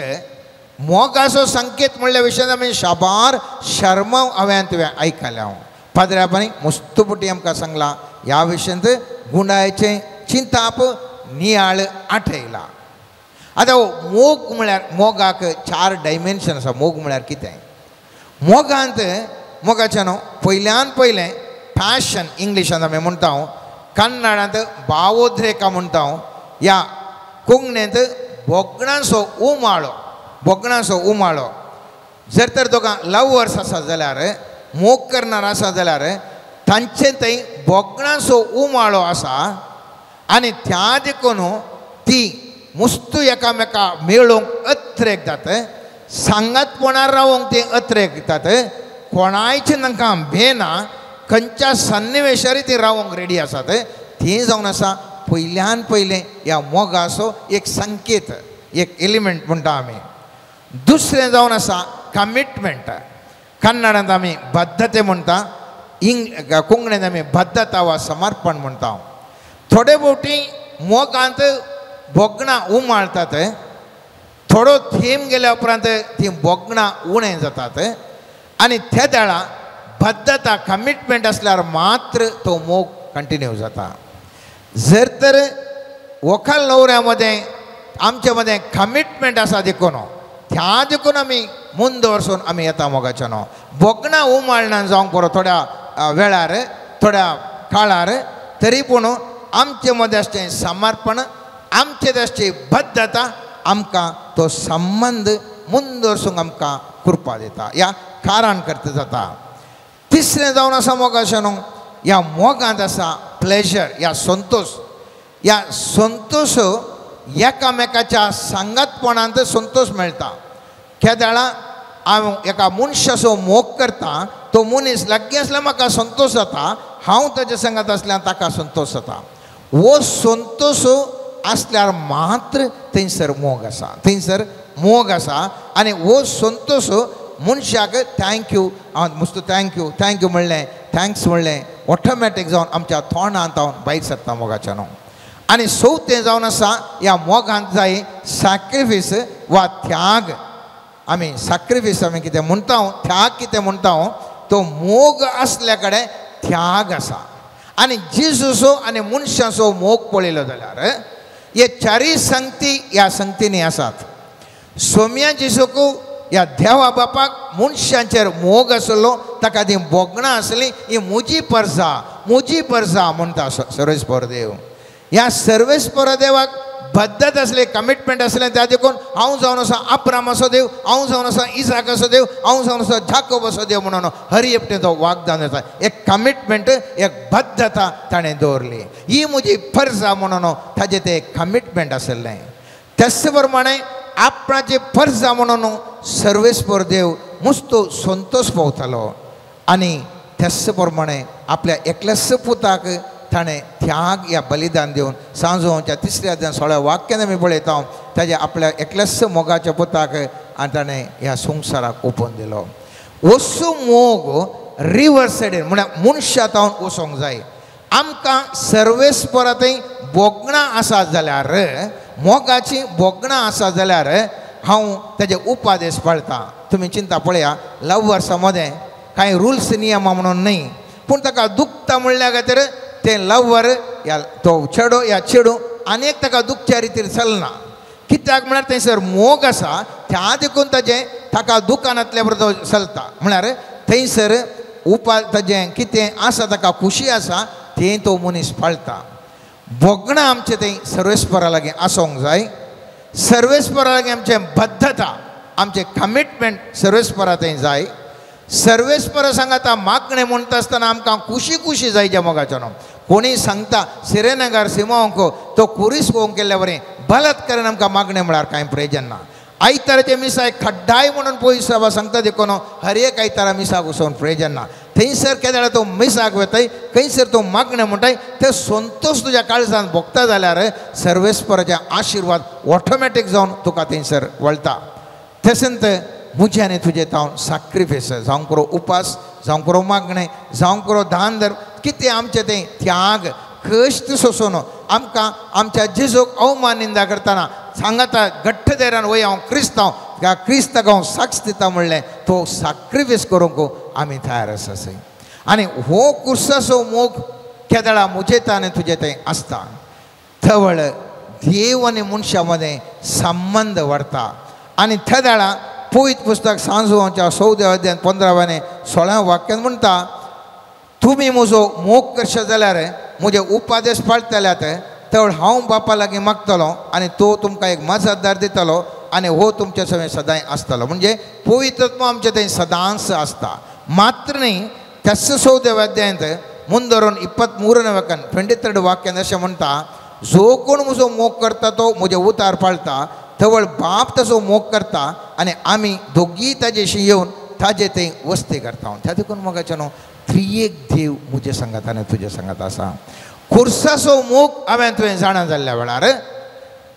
मोगाचो संकेत म्हणल्या विशयान आमी शाबार शर्मा हांवें तुवें आयकल्या. पाद्र्यापानी मस्तपटी आमकां सांगला ह्या विशयांत गुंडायचें चिंताप नियाळ आठयला. आतां मोग म्हळ्यार मोगाक 4 डायमेन्शन आसा. मोग म्हळ्यार कितें मोगांत मोगाचें न्हू पयल्यान पयलें पॅशन इंग्लिशांत आमी म्हणटा कन्नडांत भावोद्रेका म्हणटा ह्या कोंकणींत बोगणाचो उमाळो. जर तर दोगां लवर्स आसा जाल्यार मोग करणार आसा जाल्यार तांचे थंय बोगणाचो उमाळो आसा आनी त्या देखून ती मुस्तू एकामेका मेळोवंक अत्रेक जात. सांगातपणान रावंक ती अत्रेक जातात. कोणायचें तांकां भेना खंयच्या सन्निवेशार ती रावंक रेडी आसात. ती जावन आसा पयल्यान पयलें ह्या मोगाचो एक संकेत एक एलिमेंट म्हणटा आमी. दुसरें जावन आसा कमिटमेंट. कन्नडांत आमी बद्धते म्हणटा कोंकणींत आमी बद्धता वा समर्पण म्हणटा. थोडे फावटी मोगांत बोगणां उमाळटात थोडो थेंब गेल्या उपरांत ती बोगणां उणें जातात आनी त्या वेळा बद्धता कमिटमेंट आसल्यार मात्र तो मोग कंटिन्यू जाता. जर तर व्हंकल न्हवऱ्या मदें आमचे मदें कमिटमेंट आसा देखून त्या देखून आमी मून दवरसून आमी येता मोगाचें न्हू. बोगणां उमाळना जावंक पुरो थोड्या वेळार थोड्या काळार तरी पूण आमचे मदें आसचें समर्पण आमचे आसची बद्धता आमकां तो संबंध मून दवरसूंक आमकां कृपा दिता ह्या कारण करता जाता. तिसरें जावन आसा मोगाचें न्हू या मोगांत आसा प्लेजर, या संतोष एकामेकाच्या सांगातपणांत संतोष मेळटा. केदाळा हांव एका मनशाचो मोग करता, तो मनीस लागीं आसल्यार म्हाका संतोष जाता, हांव ताच्या संगात आसल्यार ताका संतोष जाता. हो संतोष आसल्यार मात्र थंयसर मोग आसा आनी हो संतोष मनशाक थँक्यू थँक्यू म्हणलें, थँक्स म्हणलें ऑटोमॅटीक जावन आमच्या तोंडांत भायर सरता मोगाच्या न्हू. आनी चवथें जावन आसा ह्या मोगांत जाय सॅक्रिफीस वा त्याग. आमी सॅक्रिफीस आमी कितें म्हणटा, त्याग कितें म्हणटा, तो मोग आसल्या कडेन त्याग आसा. आनी जेजूचो आनी मनशाचो मोग पळयलो जाल्यार हे चारय संगती ह्या संगतींनी आसात. सोम्या जेजूक ह्या देवा बापाक मनशांचेर मोग आसलो, ताका ती बोगणां आसली, ही म्हजी परजा म्हणटा सर्वेस्पर देव. ह्या सर्वेस्पर देवाक बद्दत आसले, कमिटमेंट आसलें, त्या देखून हांव जावन आसा अब्रामाचो देव, हांव जावन आसा इसाकाचो देव, हांव जावन आसा जाकोबाचो देव म्हणून हर एकटें तो वागदान येता. एक कमिटमेंट, एक बद्धता ताणें दवरली. ही म्हजी फर्जा म्हणून ताजें तें कमिटमेंट आसलें. त्याच प्रमाणे आपणाची फर्जा म्हणून सर्वेस्पर देव मस्तो संतोष पावतालो. आनी त्याच प्रमाणे आपल्या एकल्याच पुताक ताणें त्याग या बलिदान दिवन सांजोच्या 3ऱ्या दिसा 16 वाक्यान आमी पळयता ताजे आपल्या एकल्याच मोगाच्या पुताक आनी ताणें ह्या संवसाराक ओपून दिलो. असो मोग रिवर्स सायडीन म्हळ्यार मनशां तावन वचोंक जाय. आमकां सर्वेस्परांतय बोगणां आसात जाल्यार, मोगाची बोगणां आसात जाल्यार हांव ताजे उपादेश पाळटां. तुमी चिंता पळया, लव्हर्सा मदें कांय रुल्स नियमा म्हणून न्ही, पूण ताका दुखता म्हणल्या खातीर ते लव्हर या तो चेडो या चेडू आनीक ताका दुखच्या रितीन चलना. कित्याक म्हळ्यार थंयसर मोग आसा, त्या देखून ताका दुकानांतल्या बरोबर चलता. म्हळ्यार थंयसर ताजें कितें आसा, ताका खुशी आसा तें तो मनीस पाळटा. बोगणां आमचें थंय सर्वेस्परा लागीं आसोंक जाय. सर्वेस्परा लागीं आमचें बद्धता, आमचें कमिटमेंट सर्वेस्परा थंय जाय. सर्वेस्पर सांगाता मागणें म्हणटा आसतना आमकां खुशी जाय ज्या मोगाच्या न्हू. कोणी सांगता सिरेनगर सिमोंक तो कुरीस पोवंक गेल्ल्या बरें, बलात्कारान आमकां मागणें म्हळ्यार कांय प्रयोजन ना. आयताराच्या मिसाक खड्डाय म्हणून पळय सभा सांगता देखून हर एक आयतारा मिसाक वचोन प्रयोजन ना. थंयसर केन्ना तो मिसाक वताय, खंयसर तो मागणें म्हणटाय, ते संतोष तुज्या काळजांत भोगता जाल्यार सर्वेस्पराचे आशिर्वाद ऑटोमॅटीक जावन तुका थंयसर वळटा. तशेंच म्हजें आनी तुजें जावन सॅक्रिफीस जावं करो, उपास जावं करो, मागणें जावं करो, दान धर्म, कितें आमचें तें त्याग कश्ट सोसून आमकां आमच्या जेजूक अवमान निंदा करतना सांगाता घट्ट धैर्यान वय हांव क्रिस्तांव, त्या क्रिस्ताक हांव साक्ष दिता म्हणलें, तो सॅक्रिफीस करूंक आमी तयार आसा. आनी हो कुर्साचो मोग केदाळा म्हजें आनी तुजें थंय आसता. थवळ देव आनी मनशा मदें संबंध वाडटा. आनी केदाळा पवित पुस्तक सांजोच्या 14 अध्याय 15 आनी 16 वाक्यान म्हणटा, तुमी म्हजो मोग करशे जाल्यार म्हजे उपादेश पाळटल्यात, तर हांव बापा लागीं मागतलो आनी तो तुमकां एक मजतदार दितलो आनी हो तुमचे सगळे सदांय आसतलो. म्हणजे पवित्रत्व आमचे थंय सदांच आसता. मात्र न्ही, त्याच 14 अध्यायांत मुंदरून 23 22 वाक्यान अशें म्हणटा, जो कोण म्हजो मोग करता तो म्हजे उतार पाळटा, थवळ बाप ताचो मोग करता आनी आमी दोगी ताजेशी येवन ताजे थंय वस्ती करता. त्या देखून मोगाचें न्हू, त्रिएक देव म्हजे सांगात आनी तुजे सांगात आसा. खुर्साचो मोग हांवें तुवें जाणा जाल्ल्या वेळार,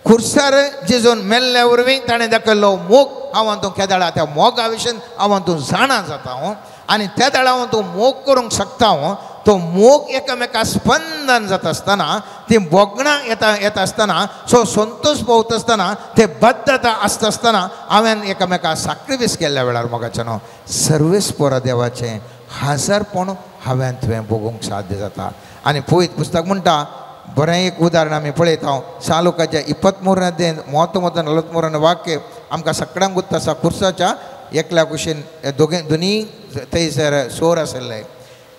खुर्सार जेजून मेल्ल्या वरवीं ताणें दाखयल्लो मोग हांव तूं केदाळा त्या मोगा विशयी हांव तूं जाणा जाता. आनी त्या दाळा हांव तूं मोग करूंक शकता. तो मोग एकामेका स्पंदन जाता आसतना, ती बोगणां येता आसतना, सो संतोष पावता आसतना, ते बद्धता आसता आसतना हांवें एकामेका सॅक्रिफीस केल्ल्या वेळार मोगाचें न्हू, सर्वेस्पर देवाचें हाजरपण हांवें तुवें भोगूंक साध्य जाता. आनी पवित्र पुस्तक म्हणटा, बरें एक उदाहरण आमी पळयता. सालुकाच्या 23 अध्याय 43 वाक्य आमकां सगळ्यांक गुर्त आसा. खुर्साच्या एकल्या कुशीन दोनी थंयसर सोर आसले.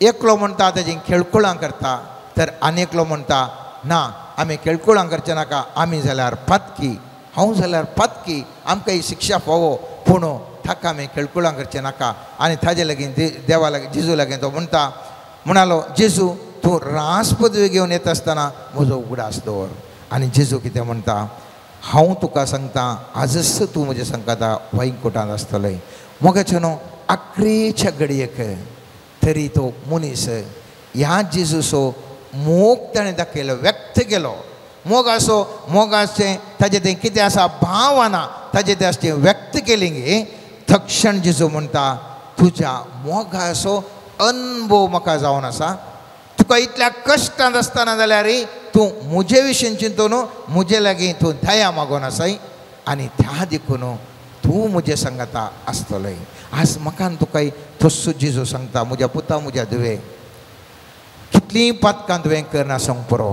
एकलो म्हणटा तेजी खेळकुळां करता, तर आनेकलो म्हणटा ना, आमी खेळकुळां करचें नाका, आमी जाल्यार पातकी, हांव जाल्यार पातकी, आमकां ही शिक्षा फावो, पूण ताका आमी खेळकुळां करचें नाका. आनी ताजे लागीं देवा लागीं जेजू लागीं तो म्हणटा, म्हणालो जेजू तूं रास पदवी घेवन येता आसतना म्हजो उगडास दवर. आनी जेजू कितें म्हणटा, हांव तुका सांगता आजच तूं म्हज्या संकता वैकुंठांत आसतलें. मोगाचे न्हू आखरेच्या घडयेक तरी तो मनीस ह्या जेजूचो मोग ताणें दाखयलो, व्यक्त केलो. मोगाचें ताजें तें कितें आसा भावना ताजें तें तें व्यक्त केली गे. तक्षण जेजू म्हणटा तुज्या मोगाचो अनुभव म्हाका जावन आसा. तुका इतल्या कश्टांत आसतना जाल्यार तूं म्हजे विशीं चिंतून म्हजे लागीं तूं दया मागोन आसाय आनी त्या देखून तूं म्हजे सांगाता आसतलें. आज म्हाका तुका तस्सो जेजू सांगता, म्हज्या पुता म्हज्या धुवे कितलीं पातकां तुवें करना सांग पुरो.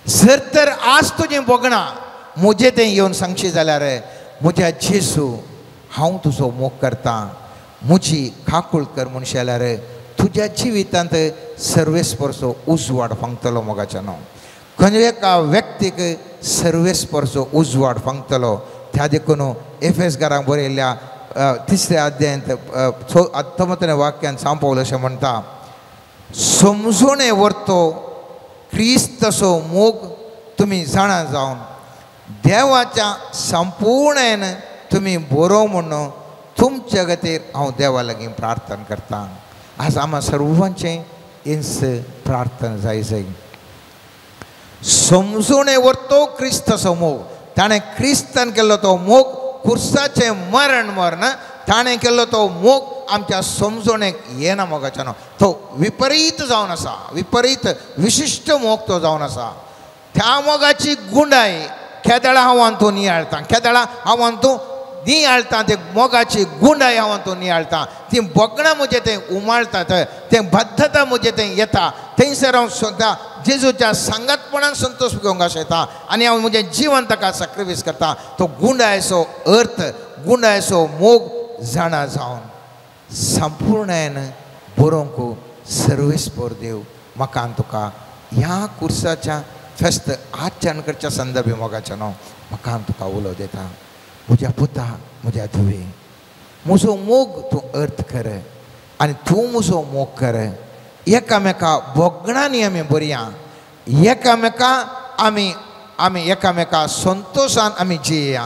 जर तर आज तुजें बोगणा म्हजें तें येवन सांगशी जाल्यार म्हज्या जेजू हांव तुजो मोग करता, म्हजी खाकूळ कर म्हणशी जाल्यार तुज्या जिवितांत सर्वेस्परचो उजवाड फांगतलो. मोगाच्या न्हू खंय एका व्यक्तीक सर्वेस्परचो उजवाड फांगतलो. त्या देखून एफेसकारांक बरयल्ल्या 3ऱ्या अध्यायांत 19 वाक्यांत सांग पावलो अशें म्हणटा, समजोणे व्हरतो क्रिस्तसो मोग तुमी जाणा जावन देवाच्या संपूर्णेन तुमी बरो म्हणून तुमच्या खातीर हांव देवा लागीं प्रार्थना करता. आज आम्हा सर्वांचें इंच प्रार्थना जाय. समजोणे व्हरतो क्रिस्तसो मोग. ताणें क्रिस्तान केल्लो तो मोग कुर्साचें मरण मरना, ताणें केल्लो तो मोग आमच्या समजोणेक येना. मोगाच्या न्हू तो विपरीत जावन आसा, विपरीत विशिश्ट मोग तो जावन आसा. त्या मोगाची गुंडाय केदळा हांव तूं नियाळटा, केदळा हांव तूं नियाळटा. ते मोगाची गुंडाय हांव तूं नियाळटा. ती बोगणां म्हजें तें उमाळटात, तें बद्धता म्हजें तें येता. थंयसर हांव सुद्दां जेजूच्या सांगातपणान संतोश घेवंक आशेता आनी हांव म्हजें जिवन ताका सॅक्रिफायस करता. तो गुंडायचो अर्थ, गुंडायचो मोग जाणा जावन संपूर्णायन बरोवंक सर्वेस्पर देव म्हाका आनी तुका ह्या कुर्साच्या फेस्त आजच्यान करच्या संदर्भी मोगाच्या न्हू म्हाका आनी तुका उलो दिता. म्हज्या पुता म्हज्या धुवे म्हजो मोग तूं अर्थ कर आनी तूं म्हजो मोग कर. एकामेका बोगणांनी आमी बरया, एकामेका आमी एकामेका संतोशान आमी जियेया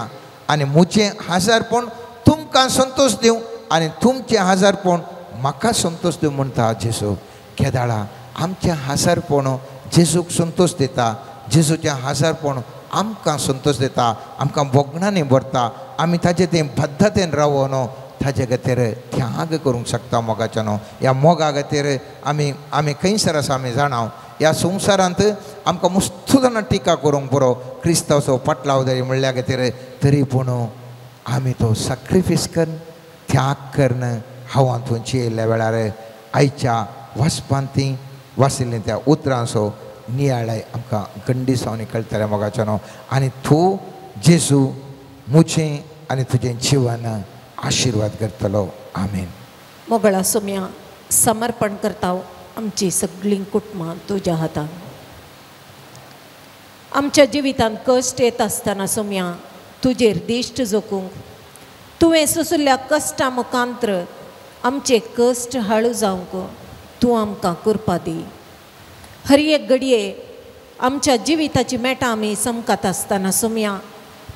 आनी म्हजें हाजारपण तुमकां संतोश दिवं आनी तुमचें हाजारपण म्हाका संतोश दिवं म्हणटा जेजू. केदाळा आमचें हाजारपण जेजूक संतोश दिता, जेजूचें हाजारपण आमकां संतोश दिता, आमकां बोगणांनी भरता. आमी ताजें तें बद्धतेन रावो न्हू ताजे खातीर त्याग करूंक शकता. मोगाच्या न्हू ह्या मोगा खातीर आमी खंयसर आसा आमी जाणाव. ह्या संवसारांत आमकां मस्त जाणां टिका करूंक पुरो क्रिस्तांवाचो पाटलाव जरी म्हणल्या खातीर तरी पूण आमी तो सॅक्रिफायस करन त्याग करन हांव तुमची येयल्ल्या वेळार आयच्या वाचपांती वाचिल्लें त्या उतरांचो नियाळाय आमकां गंडीसावनी कळटलें. मोगाच्या न्हू आनी तूं जेजू म्हजें आनी तुजें जिवन आशिर्वाद करतलो. आमेन. मोगळा सोम्या समर्पण करता आमची सगळीं कुटुंबां तुज्या हातान. आमच्या जिवितांत कश्ट येत आसतना सोम्या तुजेर दिश्ट जोखूंक तुवें सुसुल्ल्या कश्टा मुखांत्र आमचे कश्ट हाळू जावंक तूं आमकां कृपा दी. हर एक घडये आमच्या जिविताची मेटां आमी समकत आसतना सोम्या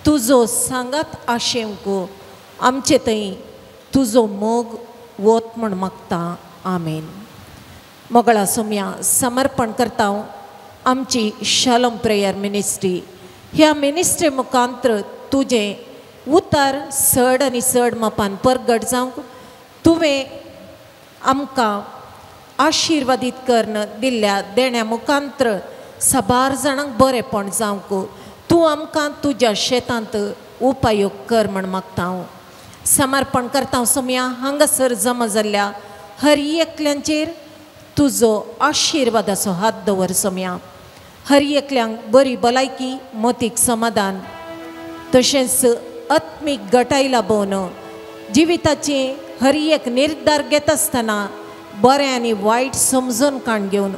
तुजो सांगात आशेवंक आमचे थंय तुजो मोग वत म्हण मागता. आमेन. मोगळा सोम्या समर्पण करता आमची शालोम प्रेयर मिनिस्ट्री. ह्या मिनिस्ट्री मुखांत्र तुजें उतर चड आनी चड मापान परगट जावंक तुवें आमकां आशिर्वादीत करन दिल्ल्या देण्या मुखांत्र साबार जाणांक बरेपण जावंक तूं आमकां तुज्या शेतांत उपयोग कर म्हण मागता हांव. समर्पण करता सोम्या हांगासर जमा जाल्ल्या हर एकल्यांचेर तुजो आशिर्वादाचो हात दवर सोम्या. हर एकल्यांक बरी भलायकी, मोतीक समाधान, तशेंच आत्मीक गटाय लाबोवन जिविताचे हर एक निर्धार घेत आसतना बरें आनी वायट समजून काण घेवन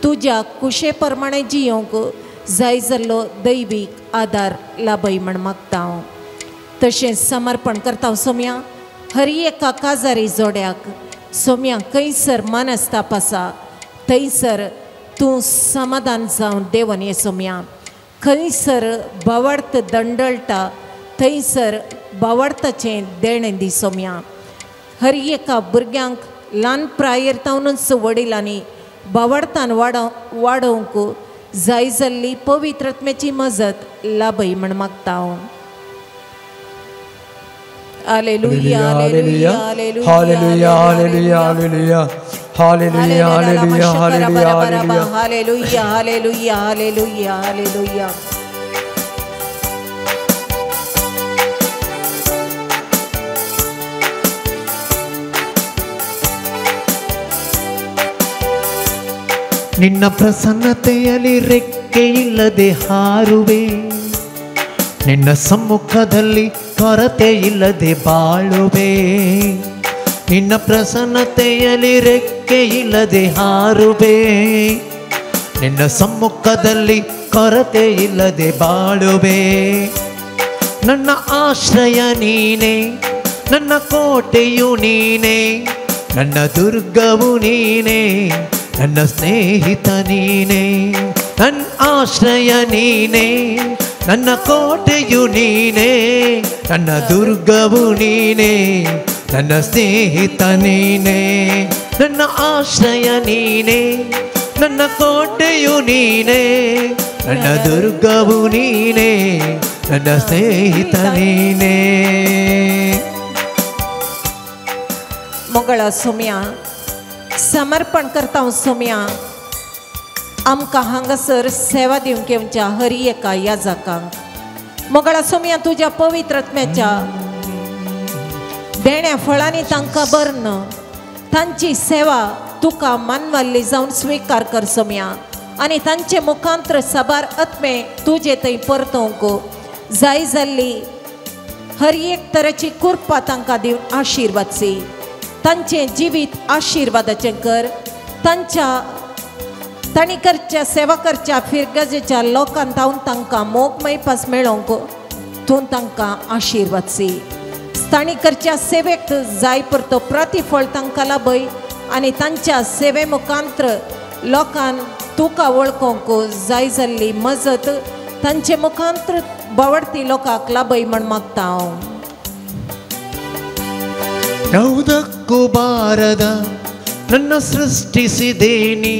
तुज्या कुशे प्रमाणे जियोंक जाय जाल्लो दैवीक आदार लाभय म्हण मागता हांव. तशेंच समर्पण करता सोम्या हर एका काजारी जोड्याक सोम्या खंयसर मनस्ताप आसा थंयसर तूं समाधान जावन देवन ये सोम्या खंयसर बावडत दंडळटा थंयसर बावडताचें देणें दी सोम्या हर एका भुरग्यांक ल्हान प्रायेरतावनूच वडिलांनी बावडतान वाडोवंक जाय जाल्ली पवित्रत्मेची मजत लाभय म्हण मागता हांव. Hallelujah hallelujah hallelujah hallelujah hallelujah hallelujah hallelujah hallelujah hallelujah hallelujah hallelujah. ನಿನ್ನ ಪ್ರಸನ್ನತೆಯಲ್ಲಿ ರೆಕ್ಕೆ ಇಲ್ಲದೆ ಹಾರುವೆ ನಿನ್ನ ಸಮ್ಮುಖದಲ್ಲಿ ಕೊರತೆ ಇಲ್ಲದೆ ಬಾಳುವೆ ನಿನ್ನ ಪ್ರಸನ್ನತೆಯಲ್ಲಿ ರೆಕ್ಕೆ ಇಲ್ಲದೆ ಹಾರುವೆ ನಿನ್ನ ಸಮ್ಮುಖದಲ್ಲಿ ಕೊರತೆ ಇಲ್ಲದೆ ಬಾಳುವೆ ನನ್ನ ಆಶ್ರಯ ನೀನೇ ನನ್ನ ಕೋಟೆಯು ನೀನೇ ನನ್ನ ದುರ್ಗವು ನೀನೇ ನನ್ನ ಸ್ನೇಹಿತ ನೀನೇ ನನ್ನ ಆಶ್ರಯ ನೀನೇ ನನ್ನ ಕೋಟೆಯು ನೀನೇ ನನ್ನ ದುರ್ಗವು ನೀನೇ ನನ್ನ ಸ್ನೇಹಿತ ನೀನೇ ನನ್ನ ಆಶ್ರಯ ನೀನೇ ನನ್ನ ಕೋಟೆಯು ನೀನೇ ನನ್ನ ದುರ್ಗವು ನೀನೇ ನನ್ನ ಸ್ನೇಹಿತ ನೀನೇ. मंगळा सोम्या समर्पण करता हांव सोम्या आमकां हांगासर सेवा दिवंक येवच्या हर एका याजकांक मंगळा सोम्या तुज्या पवित्रत्म्याच्या देण्या फळांनी तांकां भरण तांची सेवा तुका मानवाल्ली जावन स्वीकार कर सोम्या आनी तांचे मुखांत्र साबार आत्मे तुजे थंय परतोवंक जाय जाल्ली हर एक तरेची कृपा तांकां दिवन आशिर्वाद सी तांचे जिवीत आशिर्वादाचें कर तांच्या तांणी करच्या सेवा करच्या फिरगजेच्या लोकांक तावन तांकां मोगमय पास मेळोवंक तूं तांकां आशिर्वाद सी तांणी करच्या सेवेक जाय परतो प्रतिफळ तांकां लाभय आनी तांच्या सेवे मुखांत्र लोकांक तुका वळखोवंक जाय जाल्ली मजत तांचे मुखांत्र बावडती लोकांक लाभय म्हण मागता हांव. ಯಾವುದಕ್ಕೂ ಬಾರದ ನನ್ನ ಸೃಷ್ಟಿಸಿದೇನಿ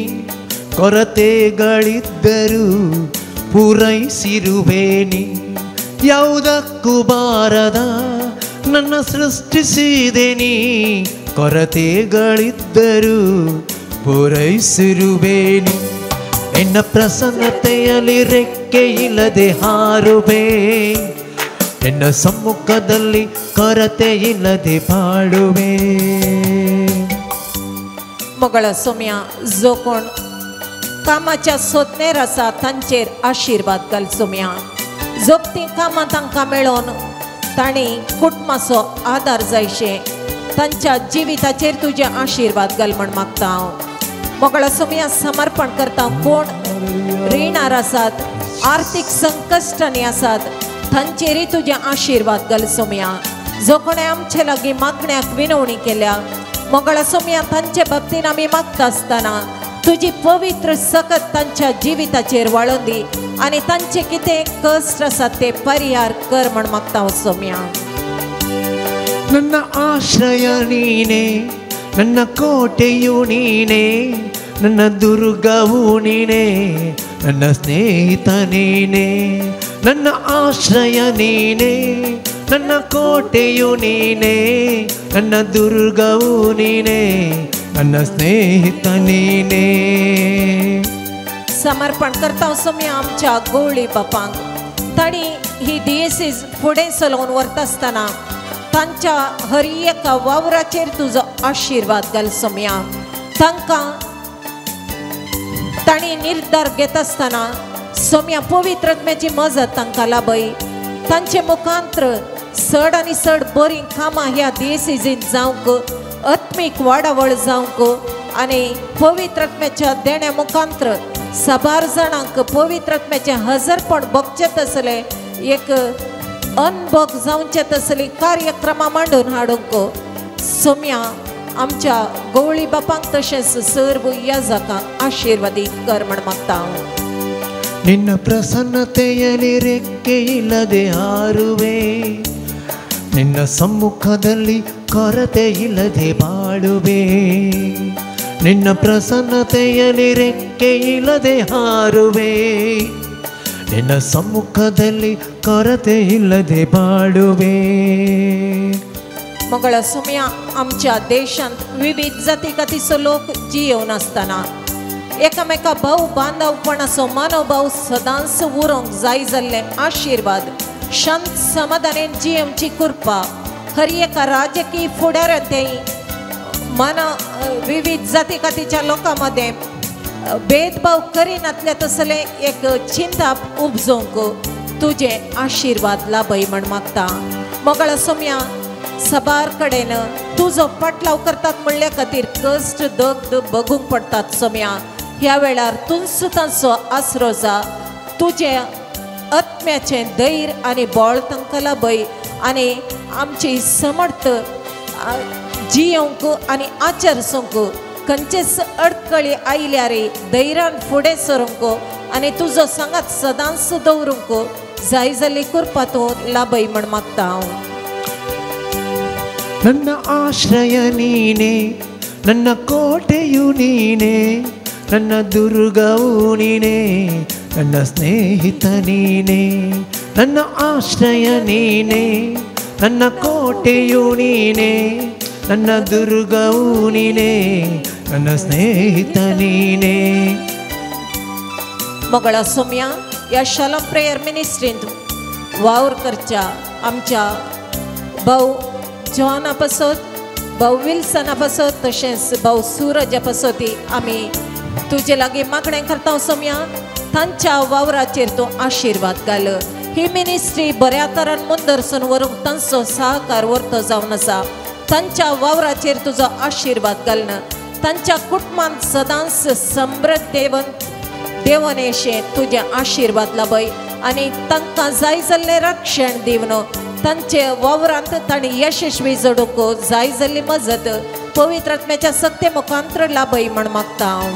ಕೊರತೆಗಳಿದ್ದರೂ ಪೂರೈಸಿರುವೇನಿ ಯಾವುದಕ್ಕೂ ಬಾರದ ನನ್ನ ಸೃಷ್ಟಿಸಿದೇನಿ ಕೊರತೆಗಳಿದ್ದರೂ ಪೂರೈಸಿರುವೇನಿ ನಿನ್ನ ಪ್ರಸನ್ನತೆಯಲ್ಲಿ ರೆಕ್ಕೆ ಇಲ್ಲದೆ ಹಾರುವೆ ನಿನ್ನ ಸಮ್ಮುಖದಲ್ಲಿ ಕೊರತೆ ಇಲ್ಲದೆ ಬಾಳುವೆ. मंगळा सोम्या जो कोण कामाच्या सोदनेर आसा तांचेर आशिर्वाद घाल सोम्या जोगती कामां तांकां मेळोन तांणी कुटुंबाचो आदार जायशे तांच्या जिविताचेर तुजे आशिर्वाद घाल म्हण मागता हांव. मंगळा सोम्या समर्पण करता कोण रिणार आसात आर्थीक संकश्टांनी आसात तांचेरय तुजे आशिर्वाद घाल सोम्या जो कोणे आमचे लागीं मागण्याक विनवणी केल्या मंगळा सोम्या तांचे बाबतीन आमी मागता आसतना तुजी पवित्र सकत तांच्या जिविताचेर वाळून दी आनी तांचे कितें कश्ट आसात ते परिहार कर म्हण मागता हांव सोम्या. ನನ್ನ ಆಶ್ರಯ ನೀನೇ ನನ್ನ ಕೋಟೆಯು ನೀನೇ ನನ್ನ ದುರ್ಗವು ನೀನೇ ನನ್ನ ಸ್ನೇಹಿತ ನೀನೇ ನನ್ನ ಆಶ್ರಯ ನೀನೇ ನನ್ನ ಕೋಟೆಯು ನೀನೇ ನನ್ನ ದುರ್ಗವು ನೀನೇ ನನ್ನ ಸ್ನೇಹಿತ ನೀನೇ. समर्पण करता सोम्या आमच्या गोळी बापांक तांणी ही डिएसीज फुडें चलोवन व्हरता आसतना तांच्या हर एका वावराचेर तुजो आशिर्वाद घाल सोम्या तांकां तांणी निर्धार घेता आसतना सोम्या पवित्रत्म्याची मजत तांकां लाभय तांचे मुखांत्र चड आनी चड बरीं कामां ह्या डिएसीजींत जावंक आत्मीक वाडावळ जावंक आनी पवित्रत्म्याच्या देण्या मुखांत्र साबार जाणांक पवित्रत्म्याचे हजरपण भोगचेत आसले एक अनभोग जावचे तसली कार्यक्रमां मांडून हाडूंक सोम्या आमच्या गवळी बापांक तशेंच सर्व याजकांक आशीर्वादीत कर म्हण मागता हांव. ನಿನ್ನ ಪ್ರಸನ್ನತೆಯಲ್ಲಿ ರೆಕ್ಕೆ ಇಲ್ಲದೆ ಹಾರುವೆ, ನಿನ್ನ ಸಮ್ಮುಖದಲ್ಲಿ ಕೊರತೆ ಇಲ್ಲದೆ ಬಾಳುವೆ. ನಿನ್ನ ಪ್ರಸನ್ನತೆಯಲ್ಲಿ ರೆಕ್ಕೆ ಇಲ್ಲದೆ ಹಾರುವೆ, ನಿನ್ನ ಸಮ್ಮುಖದಲ್ಲಿ ಕೊರತೆ ಇಲ್ಲದೆ ಬಾಳುವೆ. मंगळा सुमया आमच्या देशांत विविध जाती कातीचो लोक जियेवन आसतना एकामेका भाव बांदवपणाचो मनोभाव सदांच उरोंक जाय जाल्ले आशीर्वाद शांत समाधानान जियेवची कृपा हर एका राजकीय फुडाऱ्यातय मन विविध जाती कातीच्या लोकांमध्ये भेदभाव करिनातले तसले एक चिंता उपजोवंक तुझे आशीर्वाद लाभय म्हण मागता. मंगळा सुमया सबार कडेन तुजो पाटलाव करतात म्हणले खातीर कश्ट दगद बगूंक पडटात सोम्या. ह्या वेळार तुमचो आसरो जा, तुजे आत्म्याचें धैर्य आनी बळ तांकां लाभय आनी आमची समर्थ जियोंक आनी आचरसूंक खंयचेच अडकळी आयल्यार धैर्यान फुडें सरूंक आनी तुजो सांगात सदांच दवरूंक जाय जाल्ली कृपा तूं लाभय म्हण मागता हांव. ನನ್ನ ಆಶ್ರಯ ನೀನೇ, ನನ್ನ ಕೋಟೆಯು ನೀನೇ, ನನ್ನ ದುರ್ಗವು ನೀನೇ, ನನ್ನ ಸ್ನೇಹಿತ ನೀನೇ. ನನ್ನ ಆಶ್ರಯ ನೀನೇ, ನನ್ನ ಕೋಟೆಯು ನೀನೇ, ನನ್ನ ದುರ್ಗವು ನೀನೇ, ನನ್ನ ಸ್ನೇಹಿತ ನೀನೇ. मंगळा सोम्या या शालम प्रेयर मिनिस्ट्रींत वावर करच्या आमच्या भाऊ जॉन पासत भाऊ विल्सन पासत तशेंच भाऊ सूरज पासती आमी तुजे लागीं मागणें करता सोम्या. तांच्या वावराचेर तूं आशीर्वाद घाल. ही मिनिस्ट्री बऱ्या तरान मुंदरसून व्हरूंक तांचो सहकार वर्तो जावन आसा. तांच्या वावराचेर तुजो आशीर्वाद घालन तांच्या कुटुंबांत सदांच समृद्धेवंत देवनेशें तुजे आशीर्वाद लाभय आनी तांकां जाय जाल्लें रक्षण दिवन तांचे वावरांत ताणी यशस्वी जोडूंक जाय जाल्ली मजत पवित्र आत्म्याच्या सत्य मुखांतर लाभय म्हण मागता हांव.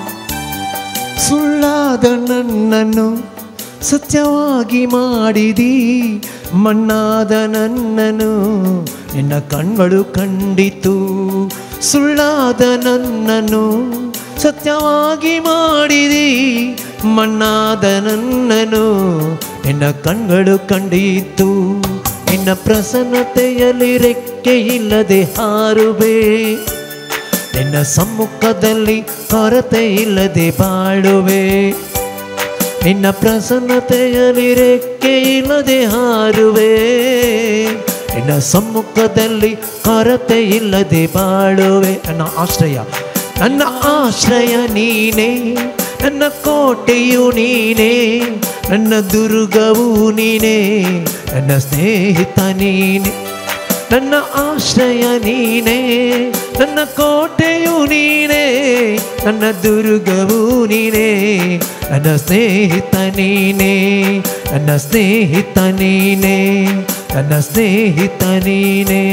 ಸುಳ್ಳಾದ ನನ್ನನ್ನು ಸತ್ಯವಾಗಿ ಮಾಡಿದಿ, ಮಣ್ಣಾದ ನನ್ನನ್ನು ನಿನ್ನ ಕಣ್ಗಳು ಕಂಡಿತು. ಸುಳ್ಳಾದ ನನ್ನನ್ನು ಸತ್ಯವಾಗಿ ಮಾಡಿದಿ, ಮಣ್ಣಾದ ನನ್ನನ್ನು ನಿನ್ನ ಕಣ್ಗಳು ಕಂಡಿತು. ನಿನ್ನ ಪ್ರಸನ್ನತೆಯಲ್ಲಿ ರೆಕ್ಕೆ ಇಲ್ಲದೆ ಹಾರುವೆ, ನಿನ್ನ ಸಮ್ಮುಖದಲ್ಲಿ ಕೊರತೆ ಇಲ್ಲದೆ ಬಾಳುವೆ. ನಿನ್ನ ಪ್ರಸನ್ನತೆಯಲ್ಲಿ ರೆಕ್ಕೆ ಇಲ್ಲದೆ ಹಾರುವೆ, ನಿನ್ನ ಸಮ್ಮುಖದಲ್ಲಿ ಕೊರತೆ ಇಲ್ಲದೆ ಬಾಳುವೆ. ನನ್ನ ಆಶ್ರಯ ನೀನೇ, ನನ್ನ ಕೋಟೆಯು ನೀನೇ, ನನ್ನ ದುರ್ಗವು ನೀನೇ, ನನ್ನ ಸ್ನೇಹಿತ ನೀನೇ. ನನ್ನ ಆಶ್ರಯ ನೀನೇ, ನನ್ನ ಕೋಟೆಯು ನೀನೇ, ನನ್ನ ದುರ್ಗವು ನೀನೇ, ನನ್ನ ಸ್ನೇಹಿತ ನೀನೇ, ನನ್ನ ಸ್ನೇಹಿತ ನೀನೇ, ನನ್ನ ಸ್ನೇಹಿತ ನೀನೇ.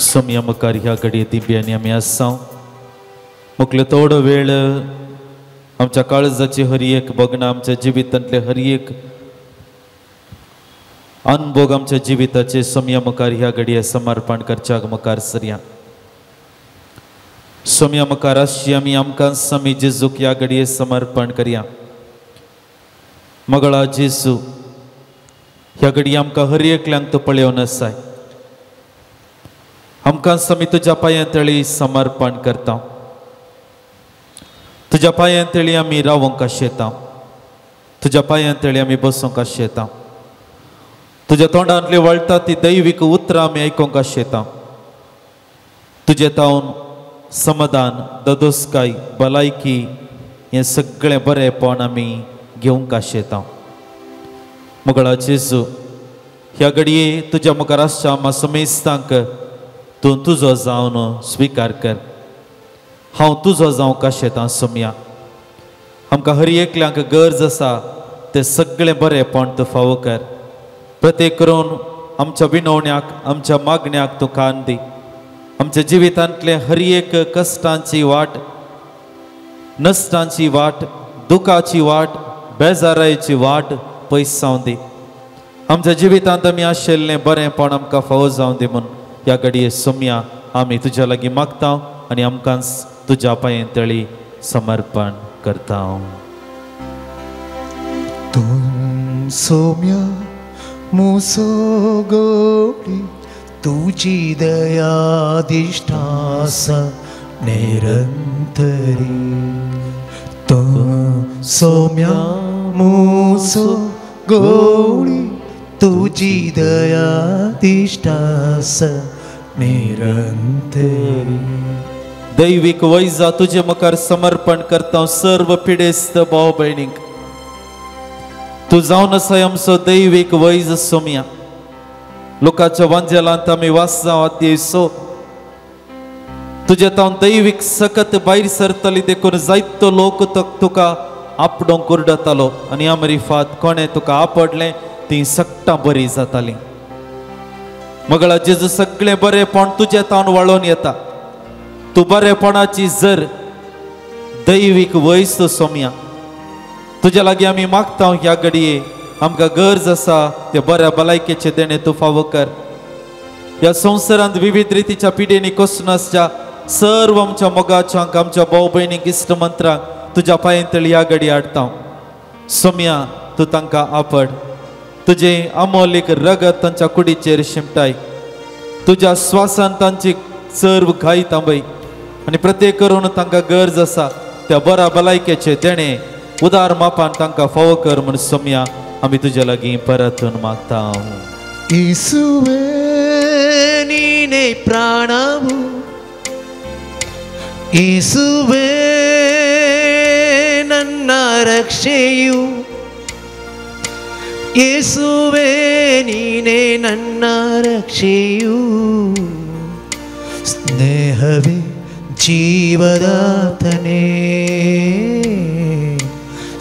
सोम्या मुखार ह्या घडये दिव्यांनी आमी आसां. मुखले थोडो वेळ आमच्या काळजाची हर एक भगनां आमच्या जिवितांतले हर एक अनुभव आमच्या जिविताचे सोम्या मुखार ह्या घडये समर्पण करच्याक मुखार सरया. सोम्या मुखार आशी आमी आमकां समी जेजूक ह्या घडये समर्पण करया. मगळा जेजू ह्या घडये आमकां हर एकल्यांक तूं पळयोवन आसाय. आमकां समी तुज्या पांयांतळी समर्पण करता. तुज्या पांयांतळी आमी रावूंक आशेता, तुज्या पांयांतळी आमी बसूंक आशेता. तुज्या तोंडांतली वळटा ती दैवीक उतरां आमी आयकूंक आशेता. तुजे तावन समाधान, ददोसकाय, भलायकी हें सगळें बरेंपण आमी घेवंक आशेता. मुगळा जेजू ह्या घडये तुज्या मुखार आसच्या मासुमेस्तांक तूं तुजो जावन स्विकार कर. हांव तुजो जावंक आशेता सोम्या. आमकां हर एकल्यांक गरज आसा तें सगळें बरेंपण तूं फावो कर. प्रत्येक करून आमच्या विनवण्याक आमच्या मागण्याक तूं कान दी. आमच्या जिवितांतले हर एक कश्टांची वाट, नश्टांची वाट, दुखाची वाट, बेजारायची वाट पयस जावं दी. आमच्या जिवितांत आमी आशिल्लें बरेंपण आमकां फावो जावं दी म्हूण ह्या घडये सोम्या आमी तुज्या लागीं मागता आनी आमकां तुज्या पांये तळी समर्पण करता. तुम सोम्या मुसो गोडी तुझी दया दिष्टास निरंतरी. तुम सोम्या मुसो गोडी तुझी दया दिष्टास निरंतरी. दैविक वैजा तुझे मुखार समर्पण करता सर्व पिडेस्त भाव भयणीक. तू जावन आसाय आमचो दैविक वैज सोम्या. लोकांच्या वांजेलांत आमी वाचता अध्याय 6. तुजे तावन दैविक सकत भायर सरतली देखून जायतो लोक तुका आपणूक कुरडतालो आनी आमरी फात कोणें तुका आपडलें ती सक्टां बरी जाताली. मगळा जेजू सगळें बरेंपण तुजे तावन वाळोवन येता. तू बरेपणाची जर दैविक वैस सोम्या. तुज्या लागीं आमी मागता ह्या घडये आमकां गरज आसा ते बऱ्या भलायकेचे देणे तूं फावो कर. ह्या संवसारांत विविध रितीच्या पिडेनी कोसनासच्या सर्व आमच्या मोगाच्यांक आमच्या भाव भयणीक इश्टमंत्रांक तुज्या पांयतळी ह्या घडी हाडटा. सोम्या तूं तांकां आपड. तुजे अमोलीक रगत तांच्या कुडीचेर शिमटाय. तुज्या स्वासान तांची सर्व घाई थांबय आनी प्रत्येक करून तांकां गरज आसा त्या बऱ्या भलायकेचे देणे उदार मापान तांकां फावो कर म्हूण सोम्या आमी तुजे लागीं परतून मागता. येसुवे नीने प्राणवु येसुवे ನನ್ನ ರಕ್ಷೆಯು ಯೇಸುವೇ ನೀನೇ ನನ್ನ ರಕ್ಷೆಯು ಸ್ನೇಹವೇ ಜೀವದಾತನೇ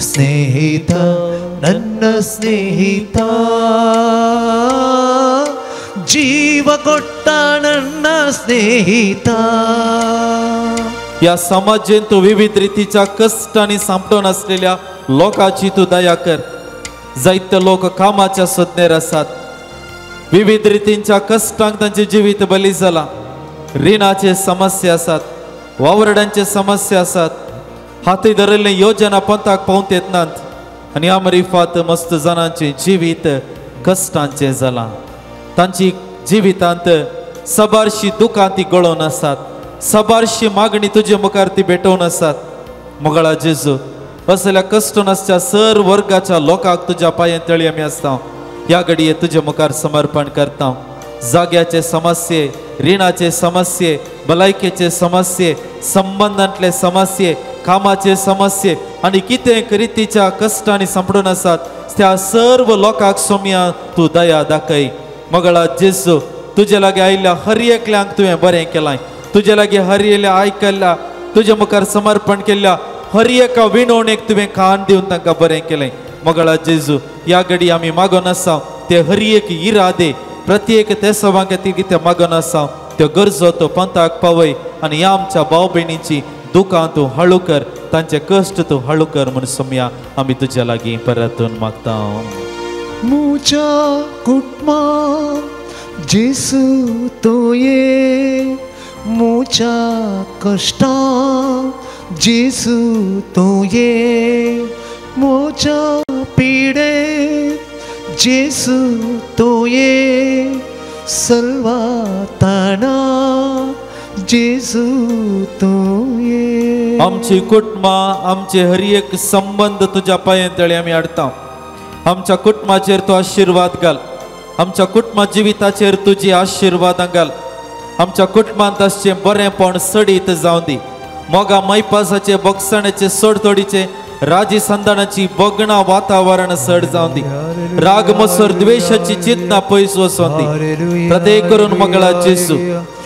ಸ್ನೇಹಿತ ನನ್ನ ಸ್ನೇಹಿತ ಜೀವ ಕೊಟ್ಟ ನನ್ನ ಸ್ನೇಹಿತ. या समाजेन तू विविध रितीच्या कष्टांनी सांपडून असलेल्या लोकांची तू दया कर. जायते लोक कामाच्या सोदनेर आसात. विविध रितींच्या कष्टांक तांचे जिवीत बली जाला. रिणाचे समस्या आसात, वावरड्यांचे समस्या आसात. हाती धरिल्ले योजना पंथाक पावंक येतनात आनी आमरी फात मस्त जाणांचे जिवीत कष्टांचे जाला. तांची जिवितांत सबारशी दुखां ती गळोवन आसात. सबारशी मागणी तुजे मुखार ती भेटोवन आसात. मोगळा जेजू असल्या कष्टनासच्या सर्व वर्गाच्या लोकांक तुज्या पांयतळी आमी आसता. ह्या घडये तुजे मुखार समर्पण करता. जाग्याचे समस्ये, रिणाचे समस्ये, भलायकेचे समस्ये, संबंधांतले समस्ये, कामाचे समस्ये आनी कितें रितीच्या कश्टांनी सांपडून आसात त्या सर्व लोकांक सोम्या तूं दया दाखय. मोगळा जेजू तुजे लागीं आयिल्ल्या हर एकल्यांक तुवें बरें केलां. तुजे लागीं हर एकल्या आयकल्ल्या तुजे मुखार समर्पण केल्ल्या हर एका विनवणेक तुवें कान दिवन तांकां बरें केलें. मोगळा जेजू ह्या घडी आमी मागोन आसा ते हर एक इरादे प्रत्येक तेसवां खातीर कितें मागोन आसा त्यो गरजो तूं पंथाक पावय आनी ह्या आमच्या भाव भयणींची दुखां तूं हळू कर, तांचे कश्ट तूं हळू कर म्हूण सोम्या आमी तुज्या लागीं परतून मागता. मुझा कुटमा जेसू तू ये मुझा कष्टा जेसू तू ये मुझा पीड़े जेसू तू ये सलवा ताना जेसू तू ये. आमची कुटुंबां आमचे हर एक संबंध तुज्या पांयतळी आमी हाडटा. आमच्या कुटुंबाचेर तूं आशिर्वाद घाल. आमच्या कुटुंबा जिविताचेर तुजी आशिर्वाद घाल. आमच्या कुटुंबांत आसचें बरेंपण सडीत जावं दी. मोगा मैपासाचे बोगसणाचे सोडतोडीचे राजी संदानाची बोगणा वातावरण सड जावं दी. राग मसोर द्वेषाची चिंतना पयस वचोन दी. प्रत्येक करून मोगळा जेजू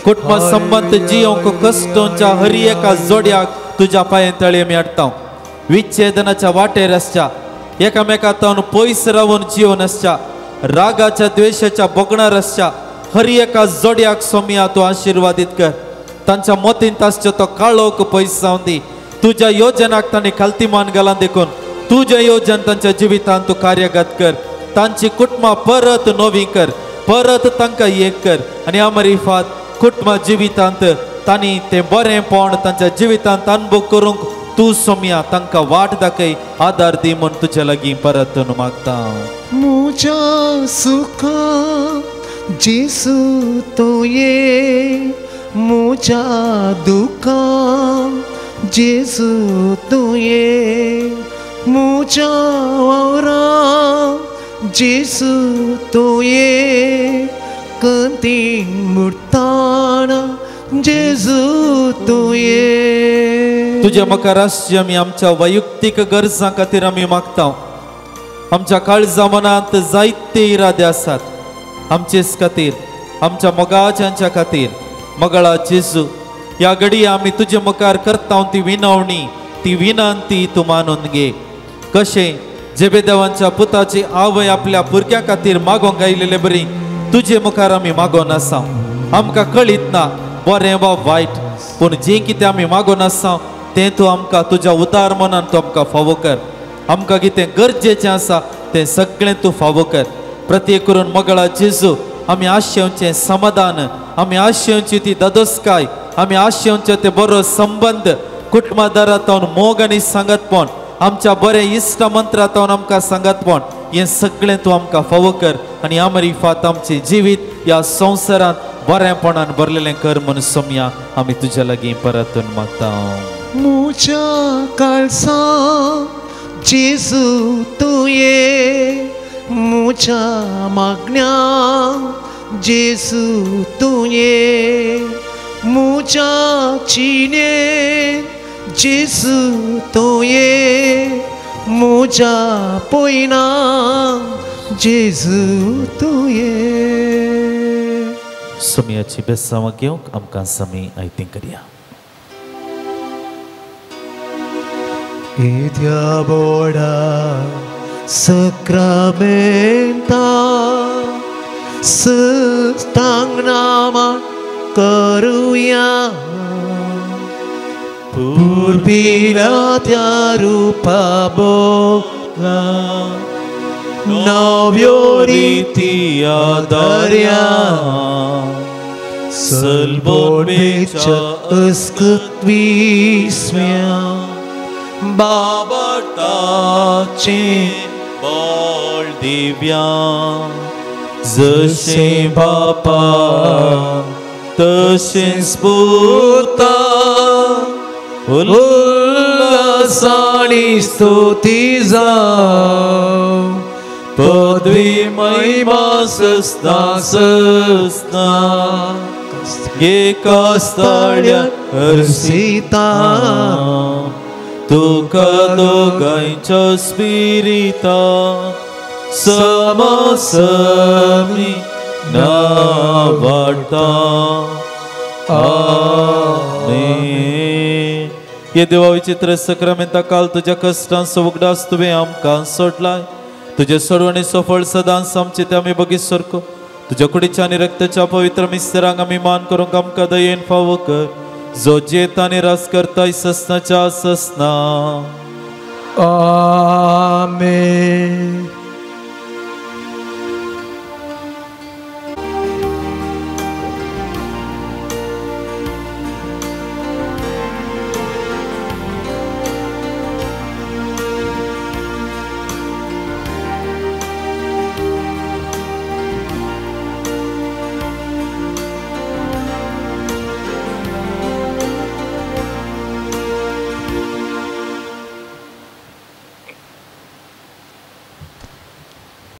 कुटुंब संबंध जियोंक कश्टांच्या हर एका जोड्याक तुज्या पांयतळी आमी हाडटा. विच्छेदनाच्या वाटेर आसच्या एकामेकांतावन पयस रावून जिवन आसच्या रागाच्या द्वेषाच्या बोगणारसच्या हर एका जोड्याक सोमिया तू आशीर्वादित कर. तांच्या मोतीन तासच्या तो काळोख पयस जावन दी. तुझ्या योजनाक तांणी खालतीमान घालान देखून तुझ्या योजन तांच्या जिवितांत तू कार्यगत कर. तांची कुटुंबां परत नवी कर, परत तांकां एक कर. आनी आमरी फात कुटुंबा जिवितांत तांणी ते बरेंपण तांच्या जिवितांत अनुभव करूंक तू सोमिया तांकां वाट दाखय, आदार दी म्हूण तुज्या लागीं परत मागता. मुझा सुखा जेसू तो ये, मुझा दुखा जेसू तो ये, मुझा वावरा जेसू तो ये, कंतीन मुर्ताना जेसू तो ये. तुझ्या मुखार आसची आमी आमच्या वैयक्तीक गरजां खातीर आमी मागता. आमच्या काळजा मनांत जायते इरादे आसात आमचेच खातीर, आमच्या मोगाच्यांच्या खातीर. मोगळा जेजू, ह्या घडी आमी तुजे मुखार करता ती विनवणी, ती विनंती तूं मानून घे. कशें जेबेदेवांच्या पुताची आवय आपल्या भुरग्या खातीर मागोंक आयलेले बरी तुजे मुखार आमी मागोन आसा. आमकां कळीत ना बरें वा वायट, पूण जें कितें आमी मागोन आसा तें तूं आमकां तुज्या उदार मनान तूं आमकां फावो कर. आमकां कितें गरजेचें आसा तें सगळें तूं फावो कर. प्रत्येक करून मोगळा जेजू, आमी आशेवचें समाधान, आमी आशेवची ती दादोसकाय, आमी आशेवचें ते बरो संबंध कुटुंबादारांत मोग आनी सांगतपण, आमच्या बरे इश्ट मंत्रांत आमकां सांगतपण, हें सगळें तूं आमकां फावो कर. आनी आमरी फात आमचें जिवीत ह्या संवसारांत बरेंपणान भरलेलें कर म्हूण सोमया आमी तुज्या लागीं परत मागता. मुझा काळसा जेसू तू ये, मुझा मागण्या जेसू तू ये, मुझा चिने जेसू तू ये, मुझा पोयना जेसू तू ये. सोमयाची बेसांवां घेवंक आमकां समी आयतीं करया. Idia boda sacramenta stangnama karuya purbila rupa boga navioriti adarya salbon mecha askatvismya बाबाटाचे बळ दिव्या. जशे बापा तशेंच पुता, उल्हासाणी स्तुती जाव, पदवी महिमा सस्ता सस्ता एका स्थळ्यात हरसिता. तुका दोगांच्या स्पिरिता समसमी नावाडटा. आमेन. हे देवा विचित्र सक्रमेंता काल तुझ्या कष्टांचो उगडास तुवें आमकां सोडलाय. तुझे सोडवण आनी सफळ सदांच आमचे ते आमी बगीत सरको. तुझ्या कुडीच्या आनी रक्ताच्या पवित्र मिस्त्रांक आमी मान करूंक आमकां दयेन फावो कर. जो जेता आनी रास करताय ससनाच्या ससना. आमेन.